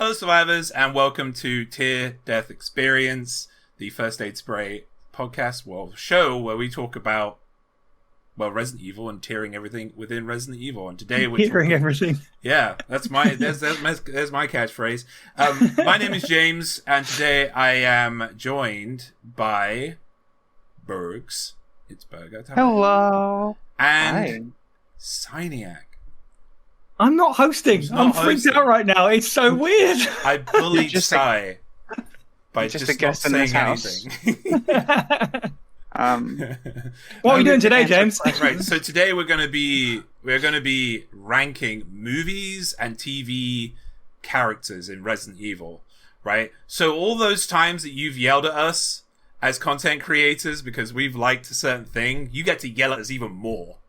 Hello, survivors, and welcome to Tear Death Experience, the First Aid Spray podcast, show where we talk about, Resident Evil and tearing everything within Resident Evil. And today we're tearing everything. Yeah, that's my there's my catchphrase. My name is James, and today I am joined by Bergs. It's Burger time. Hello. And Cyniac. I'm not hosting. I'm freaked out right now. It's so weird. I bullied Cy by just a guest not saying anything. What are we doing today, James? Right. So today we're gonna be ranking movies and TV characters in Resident Evil. Right. So all those times that you've yelled at us as content creators because we've liked a certain thing, you get to yell at us even more.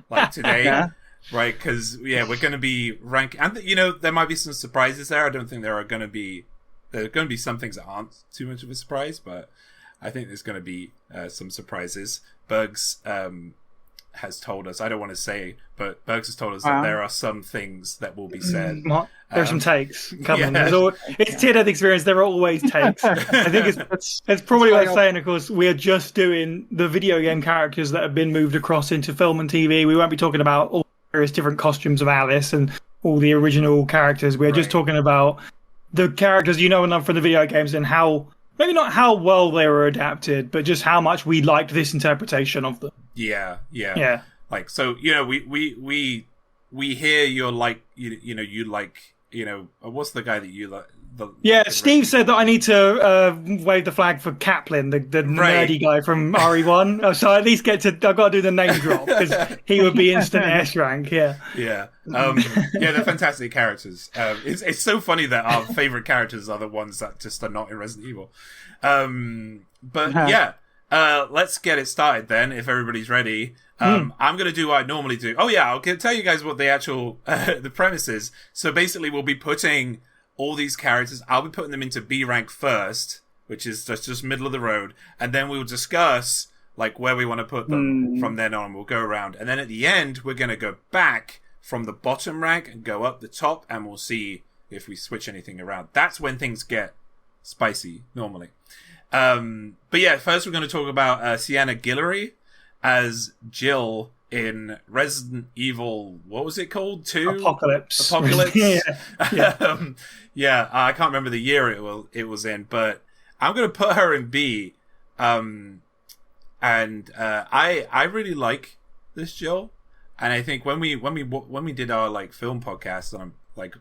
Like today. Yeah. Right, because we're going to be ranking, and there might be some surprises there. I don't think there are going to be some things that aren't too much of a surprise, but I think there's going to be some surprises. Bergs has told us, I don't want to say, but Bergs has told us that there are some things that will be said. There's some takes coming. Yeah. It's Tear Death Experience. There are always takes. I think it's probably worth saying, of course, we're just doing the video game characters that have been moved across into film and TV. We won't be talking about all various different costumes of Alice and all the original characters. We're just talking about the characters you know and love from the video games and how, maybe not how well they were adapted, but just how much we liked this interpretation of them. Yeah. Like, so, we hear you're like, you like, what's the guy that you like? Steve said that I need to wave the flag for Kaplan, the nerdy guy from RE1. So I at least I've got to do the name drop because he would be instant S rank. Yeah. They're fantastic characters. It's so funny that our favorite characters are the ones that just are not in Resident Evil. Let's get it started then. If everybody's ready, I'm going to do what I normally do. Oh yeah, I'll tell you guys what the actual the premise is. So basically, we'll be putting all these characters, I'll be putting them into B rank first, which is just middle of the road, and then we'll discuss like where we want to put them from then on. We'll go around, and then at the end we're going to go back from the bottom rank and go up the top, and we'll see if we switch anything around. That's when things get spicy normally. But yeah, first we're going to talk about Sienna Guillory as Jill in Resident Evil, what was it called? 2? Apocalypse. I can't remember the year it was in, but I'm going to put her in B. I really like this Jill, and I think when we did our like film podcast on like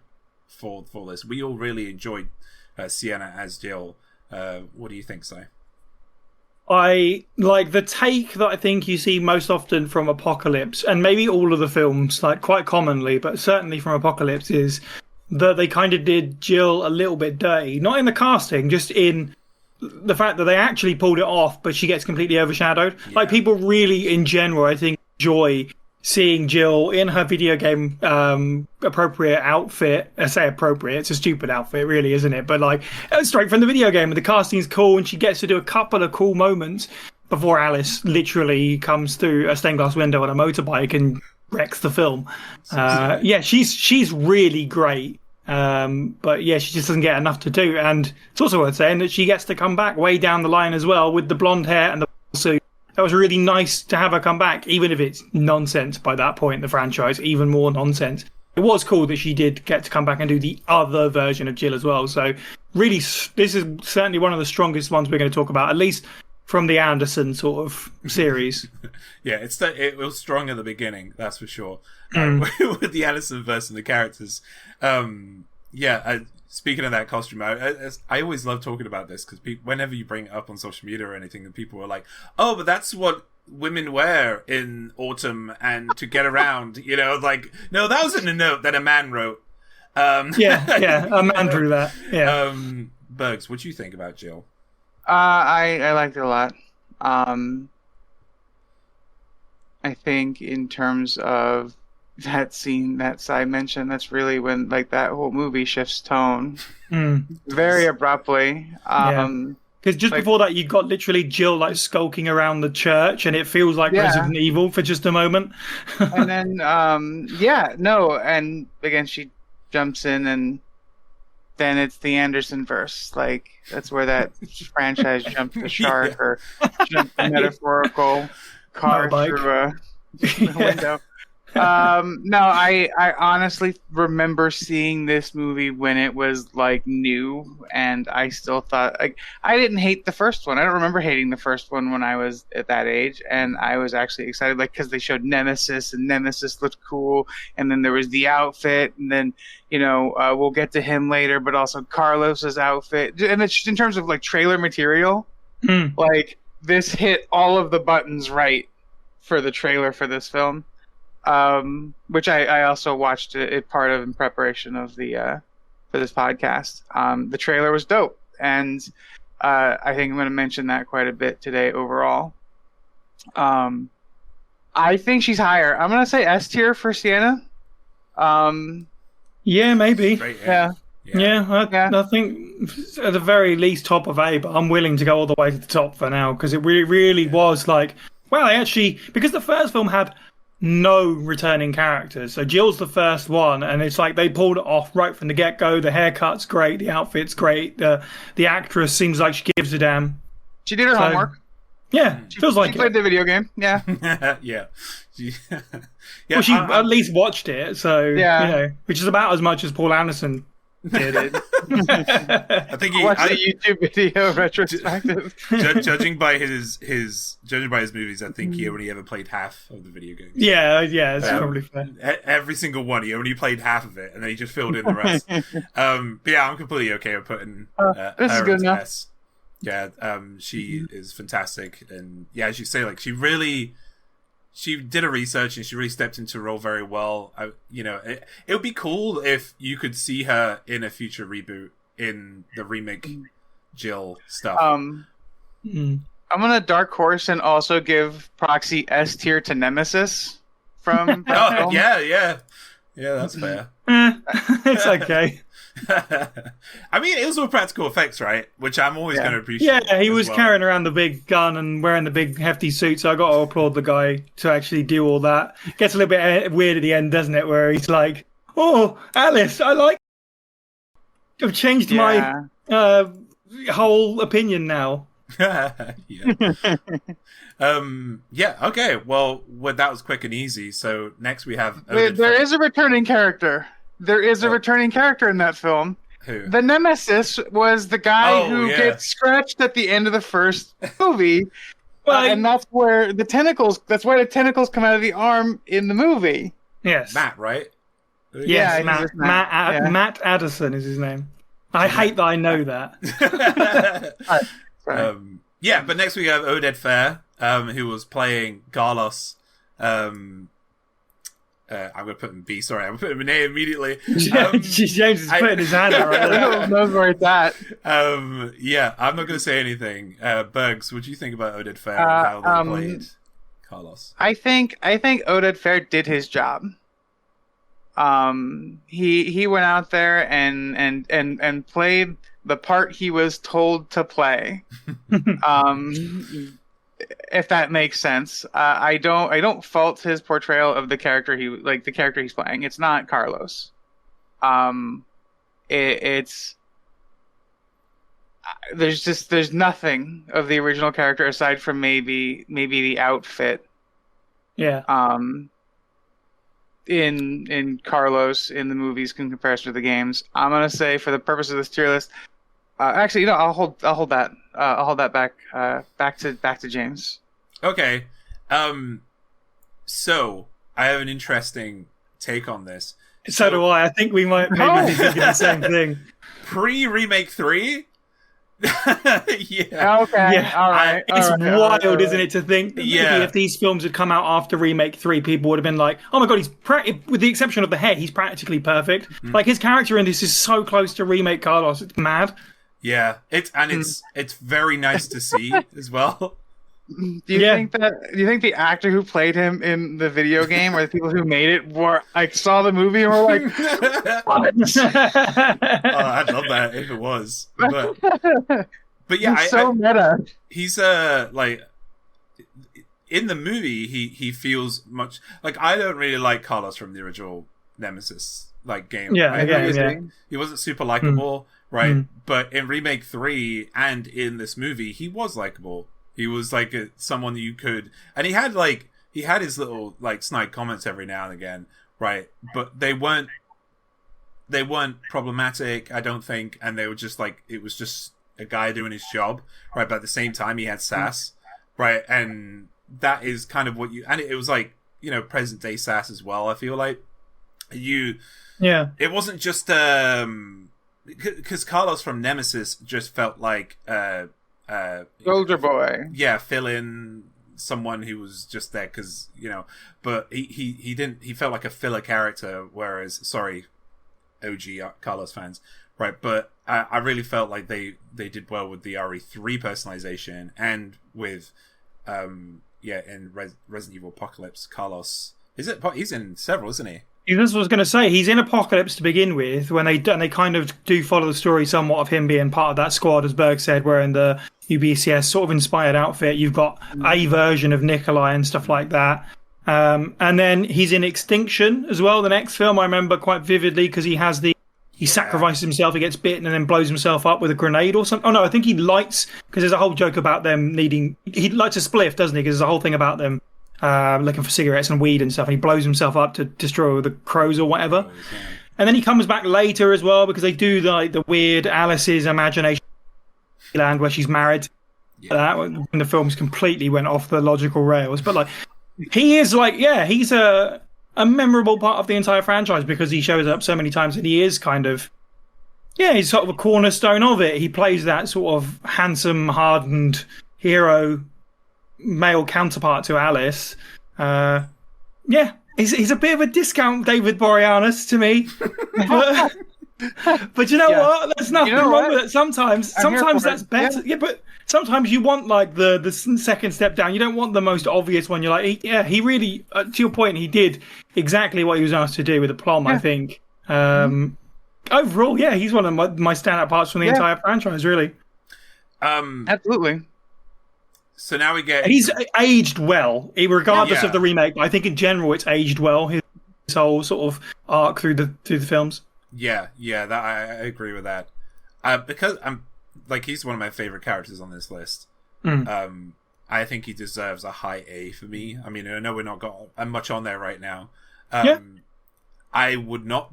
for this, we all really enjoyed Sienna as Jill. What do you think, Si? I like the take that I think you see most often from Apocalypse, and maybe all of the films, like quite commonly, but certainly from Apocalypse, is that they kind of did Jill a little bit dirty. Not in the casting, just in the fact that they actually pulled it off, but she gets completely overshadowed. Yeah. Like, people really, in general, I think, enjoy seeing Jill in her video game appropriate outfit. I say appropriate, it's a stupid outfit, really, isn't it? But like, straight from the video game, and the casting's cool, and she gets to do a couple of cool moments before Alice literally comes through a stained glass window on a motorbike and wrecks the film. She's really great. But yeah, she just doesn't get enough to do. And it's also worth saying that she gets to come back way down the line as well with the blonde hair and the suit. That was really nice to have her come back, even if it's nonsense by that point in the franchise, even more nonsense. It was cool that she did get to come back and do the other version of Jill as well. So really, this is certainly one of the strongest ones we're going to talk about, at least from the Anderson sort of series. Yeah, it was strong at the beginning, that's for sure. With the Anderson verse and the characters. Speaking of that costume, I always love talking about this because whenever you bring it up on social media or anything, the people are like, "Oh, but that's what women wear in autumn and to get around." Like, no, that wasn't a note that a man wrote. A man drew that. Yeah. Bergs, what do you think about Jill? I liked it a lot. I think in terms of that scene that Sai mentioned, that's really when like that whole movie shifts tone very abruptly. Because just before that, you got literally Jill like skulking around the church, and it feels like Resident Evil for just a moment. And then and again she jumps in and then it's the Anderson verse. Like that's where that franchise jumped the shark or jumped the metaphorical car through the window. No, I honestly remember seeing this movie when it was like new, and I still thought like I didn't hate the first one. I don't remember hating the first one when I was at that age, and I was actually excited like because they showed Nemesis, and Nemesis looked cool, and then there was the outfit, and then we'll get to him later, but also Carlos's outfit, and it's just in terms of like trailer material, like this hit all of the buttons right for the trailer for this film. Which I also watched it part of in preparation of the for this podcast. The trailer was dope, and I think I'm going to mention that quite a bit today overall. I think she's higher. I'm going to say S tier for Sienna. Yeah, maybe. Great, yeah. I think at the very least top of A, but I'm willing to go all the way to the top for now because it really was like, well, actually, because the first film had no returning characters. So Jill's the first one, and it's like they pulled it off right from the get-go. The haircut's great, the outfit's great, the actress seems like she gives a damn. She did her homework. Yeah, feels like she played the video game. Yeah. yeah. Well, she at least watched it, so which is about as much as Paul Anderson did it. I think he watched a YouTube video retrospective. Judging by his movies, I think he only ever played half of the video games. Yeah, it's probably fair. Every single one, he only played half of it, and then he just filled in the rest. But yeah, I'm completely okay with putting this is good enough. S. Yeah, she is fantastic, and yeah, as you say, like she did her research and she really stepped into the role very well. It would be cool if you could see her in a future reboot in the remake Jill stuff. I'm gonna dark horse and also give Proxy S tier to Nemesis from. Yeah, that's fair. It's okay. I mean, it was all practical effects, right? Which I'm always going to appreciate. Yeah, he was carrying around the big gun and wearing the big hefty suit, so I got to applaud the guy to actually do all that. It gets a little bit weird at the end, doesn't it? Where he's like, "Oh, Alice, I've changed my whole opinion now." Okay. Well, that was quick and easy. So next we have. There is a returning character. There is a returning character in that film. Who? The Nemesis was the guy who gets scratched at the end of the first movie. And that's where the tentacles. That's why the tentacles come out of the arm in the movie. Yes, Matt, right? Yes, Matt Addison is his name. I hate that I know that. But next we have Oded Fair, who was playing Carlos. I'm going to put him B. Sorry, I'm going to put him in A immediately. James is putting his hand out right now. knows where it's at. I'm not going to say anything. Bergs, what do you think about Oded Fair and how they played Carlos? I think Oded Fair did his job. He went out there and played the part he was told to play. If that makes sense. I don't fault his portrayal of the character the character he's playing. It's not Carlos. It's there's nothing of the original character aside from maybe the outfit. Yeah. In Carlos in the movies in comparison to the games. I'm gonna say for the purpose of this tier list. Actually, I'll hold that. I'll hold that back. Back to James. Okay. So I have an interesting take on this. So do I. I think we might maybe be thinking the same thing. Pre-remake 3. Yeah. Okay. Yeah. All right. It's wild, right. Isn't it, to think that maybe if these films had come out after remake 3, people would have been like, "Oh my god, with the exception of the hair, he's practically perfect." Like his character in this is so close to remake Carlos. It's mad. Yeah, it's very nice to see as well. Do you think the actor who played him in the video game or the people who made it saw the movie and were like, what? I'd love that if it was. But yeah, he's so meta. He's in the movie he feels much like I don't really like Carlos from the original Nemesis game. Yeah, He wasn't super likable. right? But in Remake 3 and in this movie, he was likable. He was like someone you could... And he had his little like snide comments every now and again, right? But they weren't problematic, I don't think, and they were just like, it was just a guy doing his job, right? But at the same time, he had sass, right? And that is kind of what you... And it was like, you know, present day sass as well, I feel like. It wasn't just... Because Carlos from Nemesis just felt like... Soldier Boy. Yeah, fill in someone who was just there because, you know... But he didn't... He felt like a filler character, whereas... Sorry, OG Carlos fans. Right, but I really felt like they did well with the RE3 personalization and with... in Resident Evil Apocalypse, Carlos... He's in several, isn't he? That's what I was going to say. He's in Apocalypse to begin with, when they kind of do follow the story somewhat of him being part of that squad, as Berg said, wearing the UBCS sort of inspired outfit. You've got a version of Nikolai and stuff like that. And then he's in Extinction as well, the next film I remember quite vividly, because he sacrifices himself, he gets bitten and then blows himself up with a grenade or something. Oh no, I think he lights, because there's a whole joke about them needing... He lights a spliff, doesn't he? Because there's a whole thing about them looking for cigarettes and weed and stuff, and he blows himself up to destroy the crows or whatever. And then he comes back later as well, because they do the weird Alice's Imagination land where she's married. That when the films completely went off the logical rails. But like, he is like, he's a memorable part of the entire franchise because he shows up so many times, and he is kind of, he's sort of a cornerstone of it. He plays that sort of handsome, hardened hero male counterpart to Alice. He's a bit of a discount David Boreanaz to me. But you know what? There's nothing wrong with it. Sometimes that's better. Yeah, but sometimes you want like the second step down. You don't want the most obvious one. You're like, he really, to your point, he did exactly what he was asked to do with the plum, I think. Overall, he's one of my standout parts from the entire franchise, really. Absolutely. So now we get... He's aged well, regardless of the remake. But I think in general it's aged well, his whole sort of arc through the films. Yeah, that I agree with that. Because I'm like, he's one of my favorite characters on this list. I think he deserves a high A for me. I mean, I know we're not got much on there right now. I would not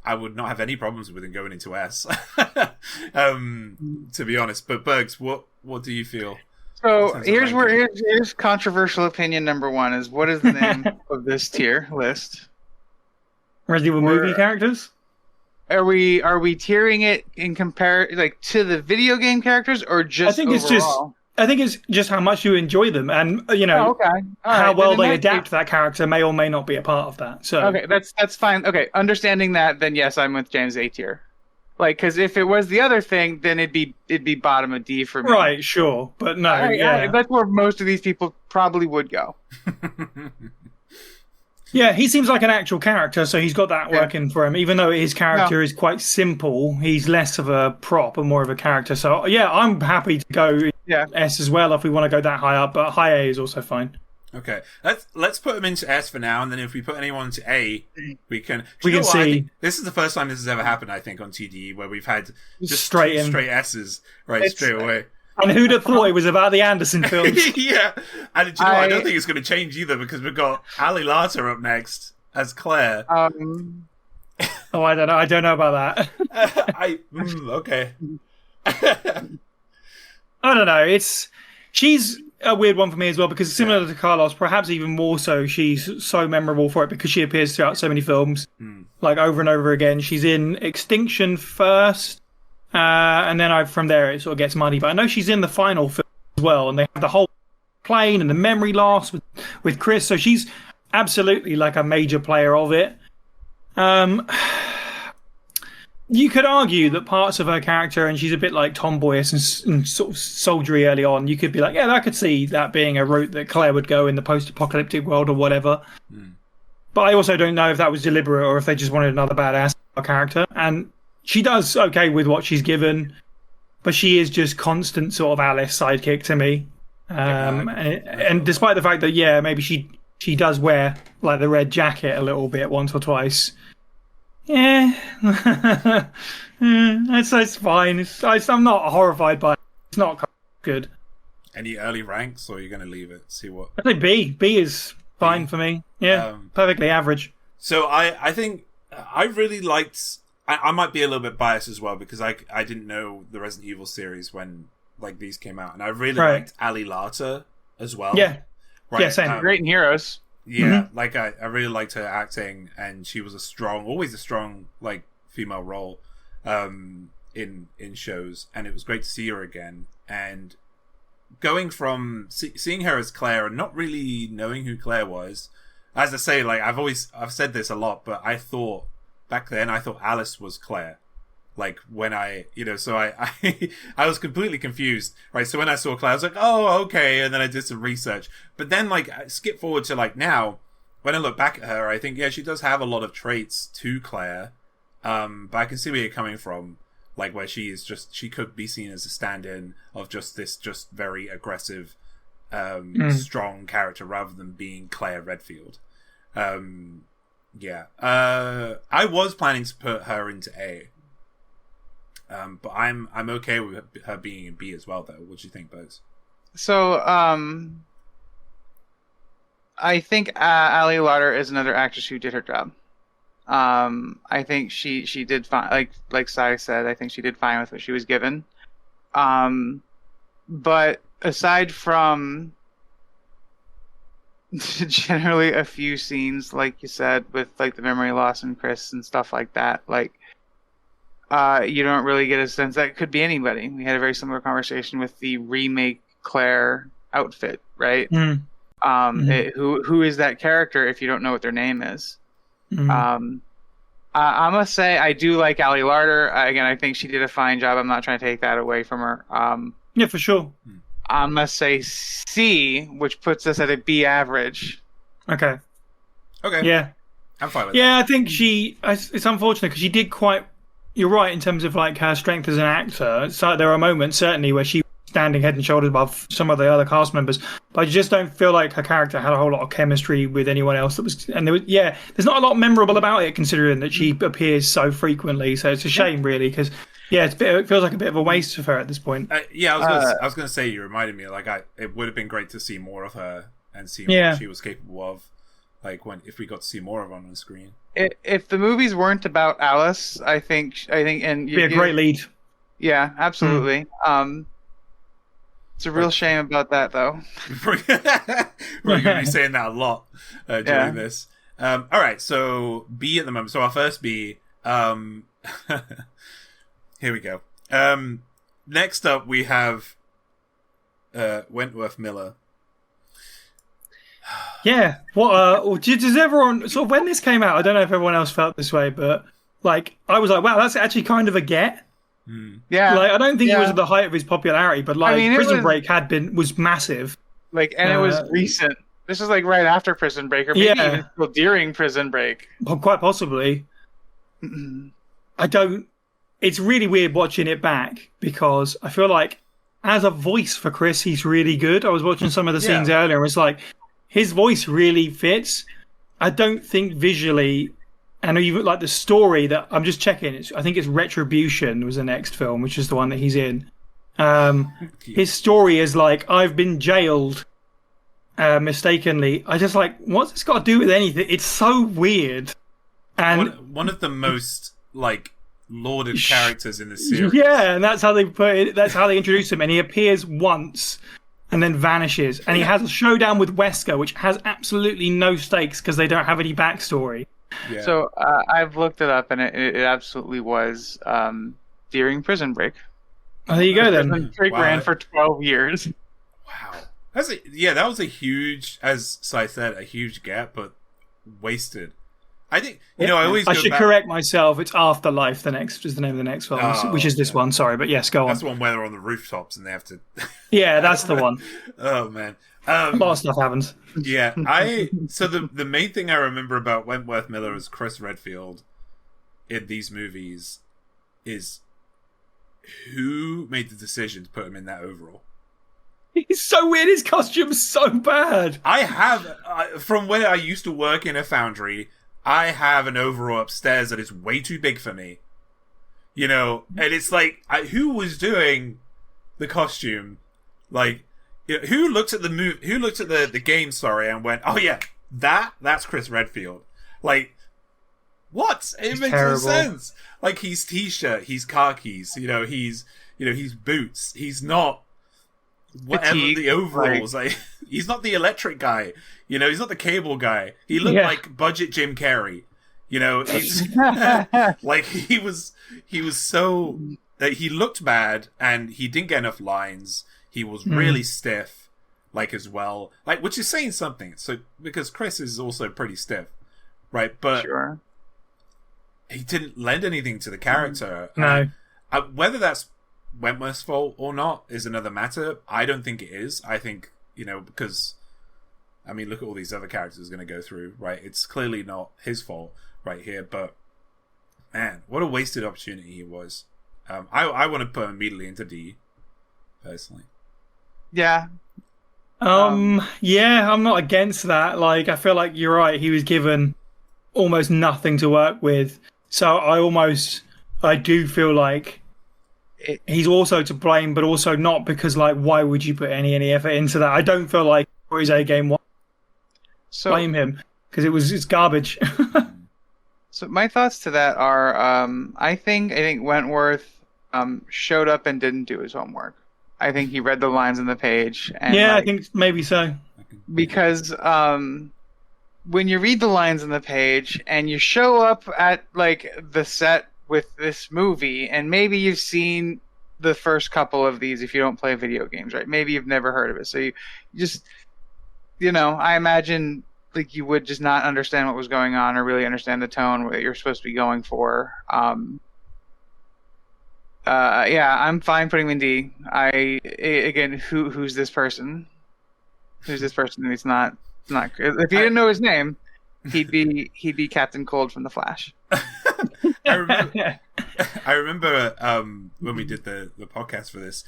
have any problems with him going into S. To be honest. But Bergs, what do you feel? So here's controversial opinion number one is, what is the name of this tier list? Resident Evil movie characters? Are we tiering it in to the video game characters, or just overall? I think it's just how much you enjoy them, and how well they adapt that character may or may not be a part of that. So okay, that's fine. Okay, understanding that, then yes, I'm with James, A tier. Like, because if it was the other thing, then it'd be bottom of D for me. Right, sure, but no, that's where most of these people probably would go. Yeah, he seems like an actual character, so he's got that working for him. Even though his character is quite simple, he's less of a prop and more of a character. So I'm happy to go S as well if we want to go that high up, but high A is also fine. Okay, let's put him into S for now, and then if we put anyone into A, we can see. This is the first time this has ever happened, I think, on TDE, where we've had just straight S's straight away. And who'd have thought it was about the Anderson films? And do you know, I don't think it's going to change either, because we've got Ali Larter up next as Claire. I don't know. I don't know about that. Okay. I don't know. She's a weird one for me as well, because similar to Carlos, perhaps even more so, she's so memorable for it because she appears throughout so many films, like over and over again. She's in Extinction first, and then from there it sort of gets muddy. But I know she's in the final film as well, and they have the whole plane and the memory loss with Chris. So she's absolutely like a major player of it. You could argue that parts of her character, and she's a bit like tomboyish and sort of soldiery early on, you could be like, I could see that being a route that Claire would go in the post-apocalyptic world or whatever. But I also don't know if that was deliberate or if they just wanted another badass character. And she does okay with what she's given, but she is just constant sort of Alice sidekick to me. And despite the fact that, maybe she does wear like the red jacket a little bit once or twice, Yeah, it's fine. I'm not horrified by it. It's not good. Any early ranks, or are you going to leave it? See what? I think B. B is fine for me. Yeah, perfectly average. So I think I really liked. I might be a little bit biased as well because I didn't know the Resident Evil series when like these came out, and I really liked Ali Larter as well. Yeah, right. Yeah, same. Great in Heroes. Yeah, like I really liked her acting, and she was always a strong like female role in shows, and it was great to see her again. And going from seeing her as Claire and not really knowing who Claire was, as I say, like I've said this a lot, but I thought back then Alice was Claire. Like when so I I was completely confused, right? So when I saw Claire, I was like, oh, okay, and then I did some research. But then like I skip forward to like now, when I look back at her, I think she does have a lot of traits to Claire, but I can see where you're coming from, like where she could be seen as a stand-in of this very aggressive, strong character rather than being Claire Redfield. I was planning to put her into A. But I'm okay with her being in B as well, though. What do you think, Bose? So, I think Ali Larter is another actress who did her job. I think she did fine. Like Sai said, I think she did fine with what she was given. But aside from generally a few scenes, like you said, with like the memory loss and Chris and stuff like that, like. You don't really get a sense that it could be anybody. We had a very similar conversation with the remake Claire outfit, right? Who is that character if you don't know what their name is? I must say I do like Ali Larter. Again, I think she did a fine job. I'm not trying to take that away from her. Yeah, for sure. I must say C, which puts us at a B average. Okay. Yeah. I'm fine with that. Yeah, I think it's unfortunate because she did quite. You're right in terms of like her strength as an actor. So there are moments certainly where she was standing head and shoulders above some of the other cast members, but I just don't feel like her character had a whole lot of chemistry with anyone else that was. And there's not a lot memorable about it considering that she appears so frequently. So it's a shame really because it feels like a bit of a waste of her at this point. I was going to say you reminded me it would have been great to see more of her and see what she was capable of. Like if we got to see more of her on the screen. If the movies weren't about Alice, I think, and be a great lead. Yeah, absolutely. It's a real shame about that, though. We're going to be saying that a lot during this. All right, so B at the moment. So our first B. Here we go. Next up, we have Wentworth Miller. Yeah. What? Does everyone sort of when this came out? I don't know if everyone else felt this way, but like I was like, wow, that's actually kind of a get. Yeah. Like I don't think it was at the height of his popularity, but like Prison Break was massive. Like, and it was recent. This is like right after Prison Break, or maybe even still during Prison Break. Well, quite possibly. It's really weird watching it back because I feel like as a voice for Chris, he's really good. I was watching some of the scenes earlier, and it's like. His voice really fits. I don't think visually, and even like the story that I'm just checking. I think it's Retribution was the next film, which is the one that he's in. His story is like I've been jailed mistakenly. I just like what's this got to do with anything? It's so weird. And one of the most like lauded characters in the series. Yeah, and that's how they put it. That's how they introduce him, and he appears once. And then vanishes. And he has a showdown with Wesker, which has absolutely no stakes because they don't have any backstory. Yeah. So I've looked it up, and it absolutely was during Prison Break. Oh, there you go, then. Prison Break ran for 12 years. Wow. That was a huge, as Sai said, a huge gap, but wasted. I think, I should correct myself. It's Afterlife, is the name of the next film, which is this one. Sorry, but yes, go on. That's the one where they're on the rooftops and they have to... Yeah, that's the one. Oh, man. A lot of stuff happens. Yeah, so the main thing I remember about Wentworth Miller as Chris Redfield in these movies is who made the decision to put him in that overall. He's so weird. His costume's so bad. I have, from when I used to work in a foundry... I have an overall upstairs that is way too big for me. You know, and it's like, who was doing the costume? Like, you know, who looked at the game, and went, oh yeah, that's Chris Redfield. Like, what? It makes no sense. Like, he's t-shirt, he's khakis, he's boots. He's not whatever the overalls. Like, he's not the electric guy. He's not the cable guy. He looked like budget Jim Carrey. He's like he was so he looked bad and he didn't get enough lines. He was really stiff, like, as well, like, which is saying something. So because Chris is also pretty stiff, right? But he didn't lend anything to the character. No, whether that's Wentworth's fault or not is another matter. I don't think it is. I think because. I mean, look at all these other characters going to go through, right? It's clearly not his fault right here, but man, what a wasted opportunity he was. I want to put him immediately into D, personally. Yeah. Yeah, I'm not against that. Like, I feel like you're right. He was given almost nothing to work with. So I do feel like he's also to blame, but also not, because, like, why would you put any effort into that? I don't feel like for his A game one. So blame him because it's garbage. So my thoughts to that are, I think Wentworth showed up and didn't do his homework. I think he read the lines on the page. And I think maybe so. Because when you read the lines on the page and you show up at, like, the set with this movie, and maybe you've seen the first couple of these if you don't play video games, right? Maybe you've never heard of it, so you just. I imagine, like, you would just not understand what was going on or really understand the tone that you're supposed to be going for. I'm fine putting him in D. Again, who's this person? Who's this person? It's not. If you didn't know his name, he'd be Captain Cold from The Flash. I remember when we did the podcast for this.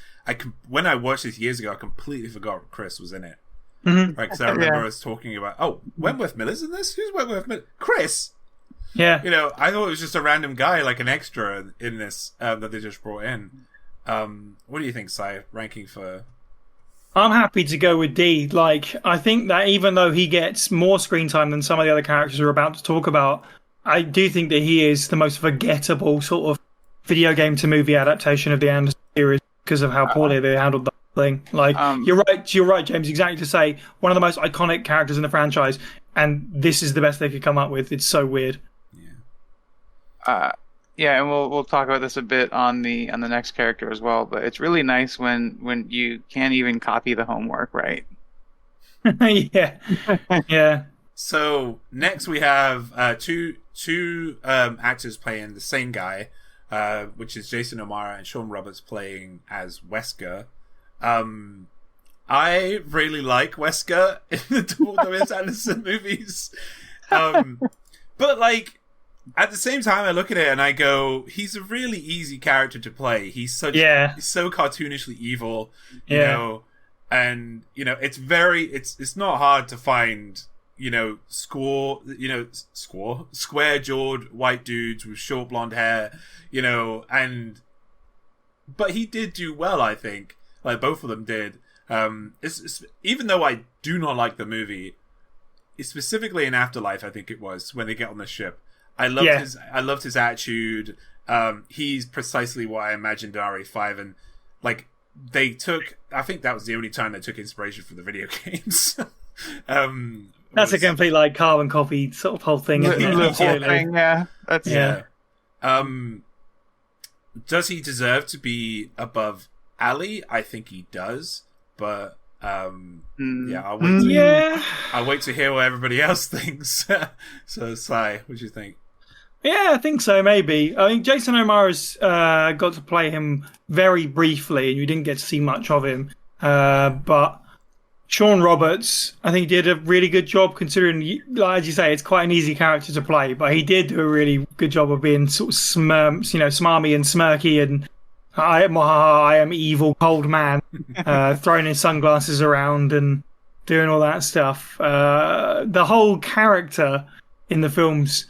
When I watched this years ago, I completely forgot Chris was in it. Mm-hmm. Right, because I remember us talking about, Wentworth Miller's in this? Who's Wentworth Miller? Chris! Yeah. I thought it was just a random guy, like an extra in this, that they just brought in. What do you think, Si? Ranking for... I'm happy to go with D. Like, I think that even though he gets more screen time than some of the other characters we're about to talk about, I do think that he is the most forgettable sort of video game to movie adaptation of the Anderson series because of how poorly they handled the thing. Like, you're right, James, exactly to say one of the most iconic characters in the franchise, and this is the best they could come up with. It's so weird. And we'll talk about this a bit on the next character as well. But it's really nice when you can't even copy the homework, right? Yeah. So next we have two actors playing the same guy, which is Jason O'Mara and Sean Roberts playing as Wesker. I really like Wesker in the Wes Anderson movies, but, like, at the same time, I look at it and I go, he's a really easy character to play. He's so cartoonishly evil, you know, and it's not hard to find, square-jawed white dudes with short blonde hair, but he did do well, I think. Like, both of them did. It's even though I do not like the movie, specifically in Afterlife, I think it was, when they get on the ship. I loved his attitude. He's precisely what I imagined in RE5, and, like, I think that was the only time they took inspiration from the video games. That's a complete, like, carbon copy sort of whole thing. The whole thing, yeah. Does he deserve to be above Ali? I think he does, but I'll wait to hear what everybody else thinks. So, Si, what do you think? Yeah, I think so, maybe. I think Jason O'Mara's got to play him very briefly, and you didn't get to see much of him. But Sean Roberts, I think, did a really good job, considering, as you say, it's quite an easy character to play, but he did do a really good job of being sort of smarmy and smirky, and I am evil, cold man, throwing his sunglasses around and doing all that stuff. The whole character in the films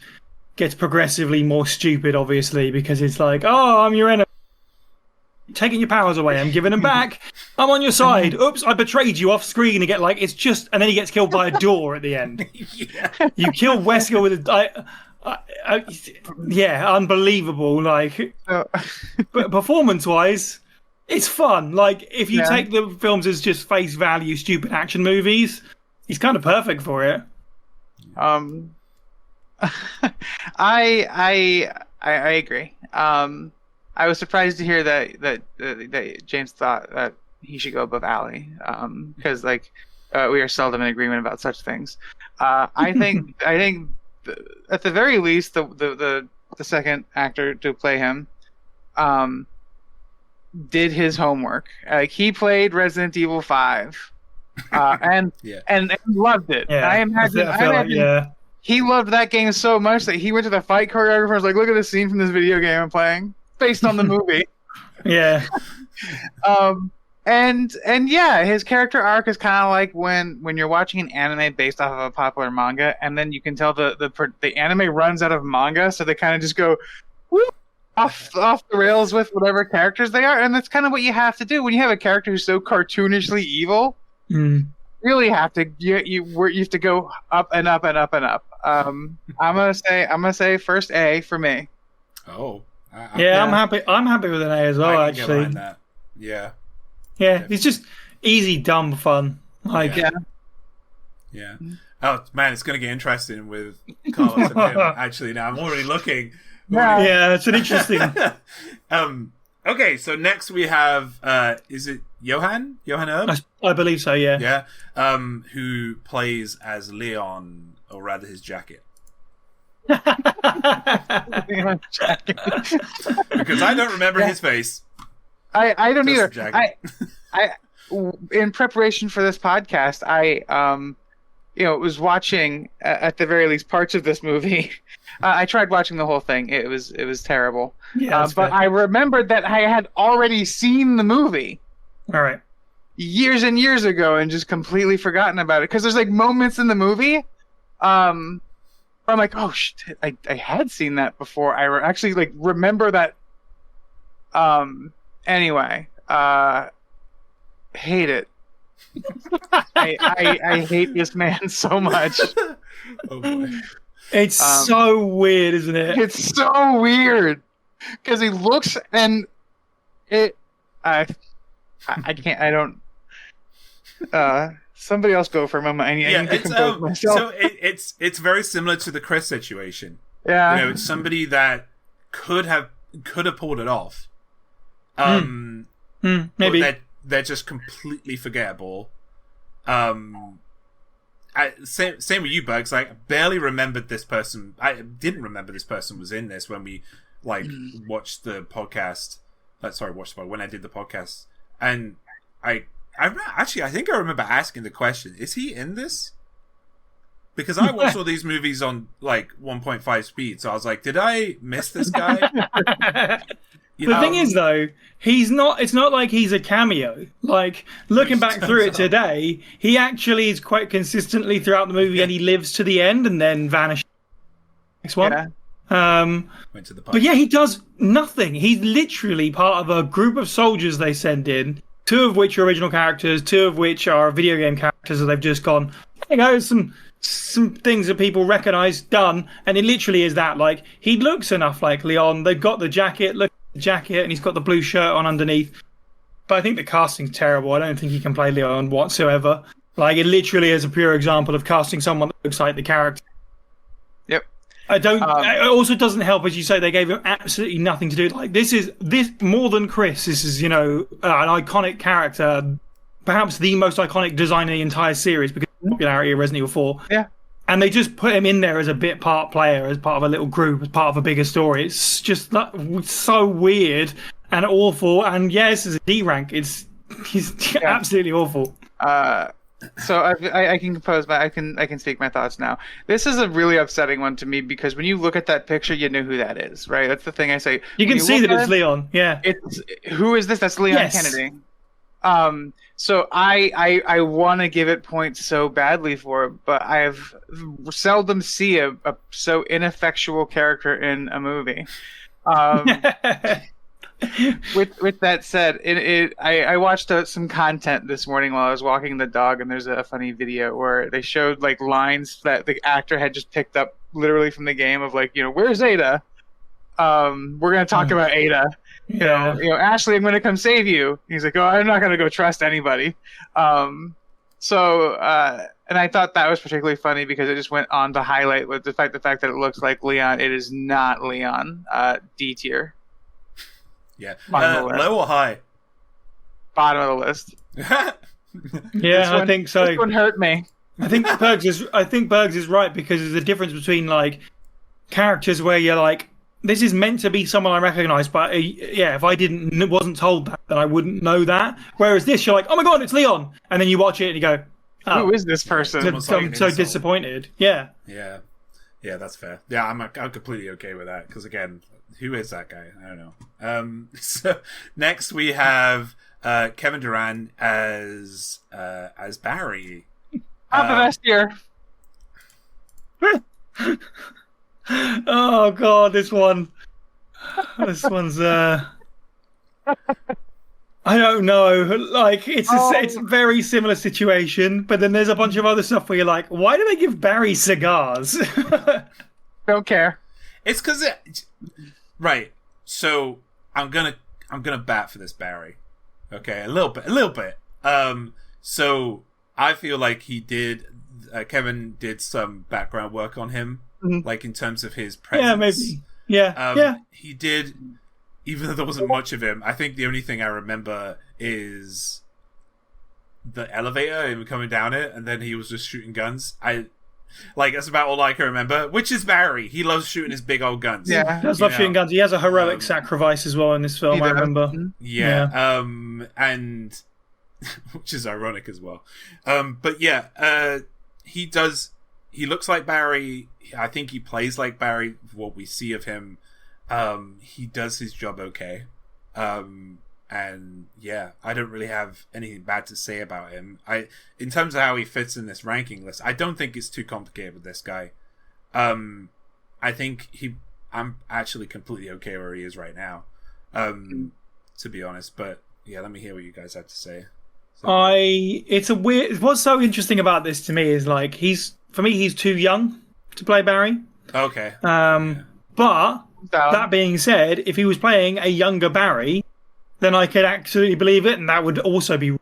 gets progressively more stupid, obviously, because it's like, oh, I'm your enemy. Taking your powers away, I'm giving them back. I'm on your side. Oops, I betrayed you off screen. And get like, it's just, and then he gets killed by a door at the end. You kill Wesker with a. Yeah, unbelievable. Like, but performance-wise, it's fun. Like, if you take the films as just face value, stupid action movies, he's kind of perfect for it. I agree. I was surprised to hear that James thought that he should go above Ali, because we are seldom in agreement about such things. I think at the very least the second actor to play him did his homework. He played Resident Evil 5 and loved it. Yeah, I imagine he loved that game so much that he went to the fight choreographer and was like, look at this scene from this video game I'm playing based on the movie. Yeah. And yeah, his character arc is kind of like when you're watching an anime based off of a popular manga, and then you can tell the anime runs out of manga, so they kind of just go off the rails with whatever characters they are, and that's kind of what you have to do when you have a character who's so cartoonishly evil. Really have to you have to go up and up and up and up. I'm gonna say first A for me. Oh. I'm happy. I'm happy with an A as well. Actually, that. Yeah, it's just easy, dumb fun. Like, yeah. Oh man, it's gonna get interesting with Carlos and him. Actually, now I'm already looking. Yeah, it's an interesting. Okay, so next we have is it Johan Erb? I believe so. Yeah. Yeah. Who plays as Leon, or rather his jacket. Because I don't remember his face. I don't either. I in preparation for this podcast, I was watching at the very least parts of this movie. I tried watching the whole thing. It was terrible. Yeah, but I remembered that I had already seen the movie. All right. Years and years ago, and just completely forgotten about it. Because there's like moments in the movie, I'm like, oh shit, I had seen that before. I actually like remember that. Anyway, hate it. I hate this man so much. Oh boy. It's so weird, isn't it? It's so weird because he looks and it. I can't. I don't. Somebody else go for a moment. I need to compose myself. So it's very similar to the Chris situation. Yeah, it's somebody that could have pulled it off. Maybe they're just completely forgettable. Same with you, Bugs. Like, I barely remembered this person. I didn't remember this person was in this when we watched the podcast. When I did the podcast, and I think I remember asking the question: is he in this? Because I watched all these movies on like 1.5 speed, so I was like, did I miss this guy? The thing is, though, he's not. It's not like he's a cameo. Like, looking back through it today, he actually is quite consistently throughout the movie, and he lives to the end and then vanishes. Next one. Yeah. Went to the pub. But yeah, he does nothing. He's literally part of a group of soldiers they send in, 2 of which are original characters, 2 of which are video game characters that they've just gone, hey guys, some things that people recognise, done. And it literally is that. Like, he looks enough like Leon. They've got the jacket, look at the jacket, and he's got the blue shirt on underneath. But I think the casting's terrible. I don't think he can play Leon whatsoever. Like, it literally is a pure example of casting someone that looks like the character. Yep. It also doesn't help, as you say, they gave him absolutely nothing to do. Like, this more than Chris. This is, an iconic character, perhaps the most iconic design in the entire series because of the popularity of Resident Evil 4. Yeah. And they just put him in there as a bit part player, as part of a little group, as part of a bigger story. It's just so weird and awful. And yes, it's a D rank. He's absolutely awful. So I can compose I can speak my thoughts now. This is a really upsetting one to me because when you look at that picture, you know who that is, right? That's the thing I say. You can see that it's Leon. Yeah. Who is this? That's Leon Kennedy. So I want to give it points so badly for it, but I have seldom see a so ineffectual character in a movie. With that said, I watched some content this morning while I was walking the dog, and there's a funny video where they showed like lines that the actor had just picked up literally from the game of like, where's Ada? We're gonna talk about Ada. You know, Ashley, I'm gonna come save you. He's like, oh, I'm not gonna go trust anybody. And I thought that was particularly funny because it just went on to highlight with the fact that it looks like Leon. It is not Leon. D tier. Yeah. Low or high? Bottom of the list. I think so. This one hurt me. I think Bergs is right because there's a difference between like characters where you're like, this is meant to be someone I recognise, but if I wasn't told that, then I wouldn't know that. Whereas this, you're like, oh my god, it's Leon, and then you watch it and you go, oh, who is this person? I'm so disappointed. Yeah, that's fair. Yeah, I'm completely okay with that because again, who is that guy? I don't know. So next we have Kevin Durant as Barry. I'm the best here. Oh god, this one's I don't know. Like it's a very similar situation, but then there's a bunch of other stuff where you're like, why do they give Barry cigars? Don't care. It's because right. So I'm gonna bat for this Barry. Okay, a little bit. So I feel like Kevin did some background work on him. Mm-hmm. Like in terms of his presence. Yeah, maybe. Yeah. He did, even though there wasn't much of him. I think the only thing I remember is the elevator, him coming down it, and then he was just shooting guns. That's about all I can remember, which is Barry. He loves shooting his big old guns. Yeah, he does love shooting guns. He has a heroic sacrifice as well in this film, I remember. Yeah. And which is ironic as well. But yeah, he does. He looks like Barry. I think he plays like Barry. What we see of him, he does his job okay. And yeah, I don't really have anything bad to say about him. In terms of how he fits in this ranking list, I don't think it's too complicated with this guy. I think I'm actually completely okay where he is right now, to be honest. But yeah, let me hear what you guys have to say. What's so interesting about this to me is like he's too young to play Barry. Okay. But that being said, if he was playing a younger Barry, then I could absolutely believe it, and that would also be.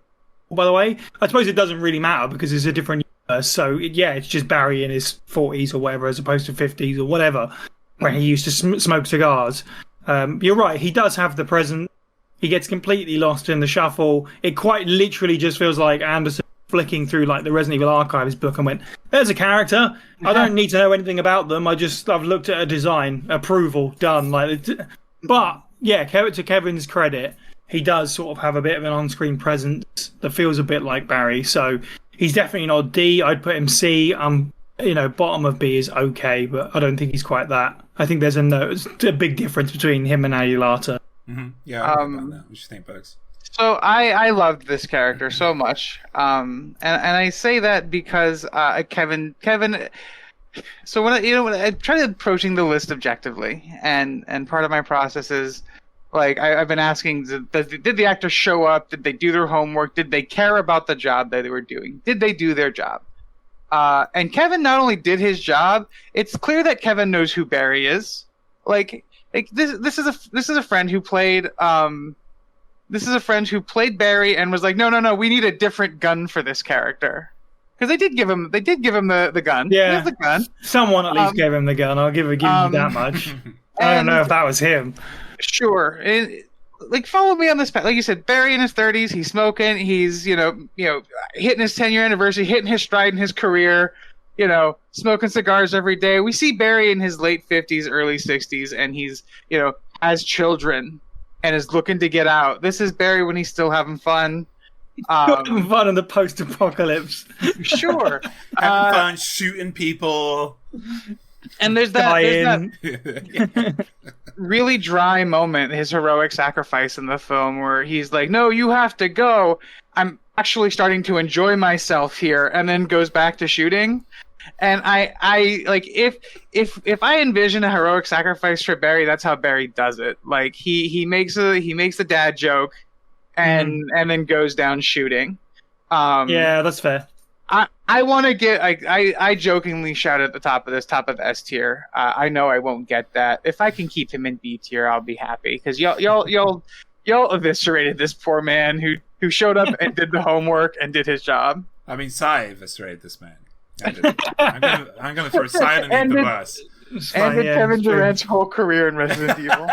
By the way, I suppose it doesn't really matter because it's a different universe. So it's just Barry in his 40s or whatever, as opposed to 50s or whatever, where he used to smoke cigars. You're right. He does have the presence. He gets completely lost in the shuffle. It quite literally just feels like Anderson flicking through like the Resident Evil Archives book and went, there's a character. I don't need to know anything about them. I've looked at a design, approval, done. But yeah, to Kevin's credit, he does sort of have a bit of an on-screen presence that feels a bit like Barry. So he's definitely not D. I'd put him C. Bottom of B is okay, but I don't think he's quite that. I think there's a big difference between him and Alilata. Mm-hmm. Yeah, I think about that. What do you think, Bugs? So I loved this character so much, and I say that because Kevin. So when I try approaching the list objectively, and part of my process is like I've been asking: did the actor show up? Did they do their homework? Did they care about the job that they were doing? Did they do their job? And Kevin not only did his job, it's clear that Kevin knows who Barry is. This is a friend who played. This is a friend who played Barry and was like, no, we need a different gun for this character. Because they did give him the gun. Yeah, he has the gun. Someone at least gave him the gun. I'll give you that much. I don't know if that was him. Sure. Follow me on this path. Like you said, Barry in his 30s, he's smoking. He's hitting his 10-year anniversary, hitting his stride in his career. Smoking cigars every day. We see Barry in his late 50s, early 60s, and he's has children. And is looking to get out. This is Barry when he's still having fun. Having fun in the post-apocalypse. Sure. Having fun shooting people. And there's that. really dry moment, his heroic sacrifice in the film, where he's like, "No, you have to go. I'm actually starting to enjoy myself here," and then goes back to shooting. And I like if I envision a heroic sacrifice for Barry, that's how Barry does it. Like he makes the dad joke, and then goes down shooting. Yeah, that's fair. I want to get I jokingly shout at the top of S tier. I know I won't get that. If I can keep him in B tier, I'll be happy because y'all eviscerated this poor man who showed up and did the homework and did his job. I mean, Sai eviscerated this man. I'm gonna throw Sai underneath the bus. And Kevin Durant's whole career in Resident Evil.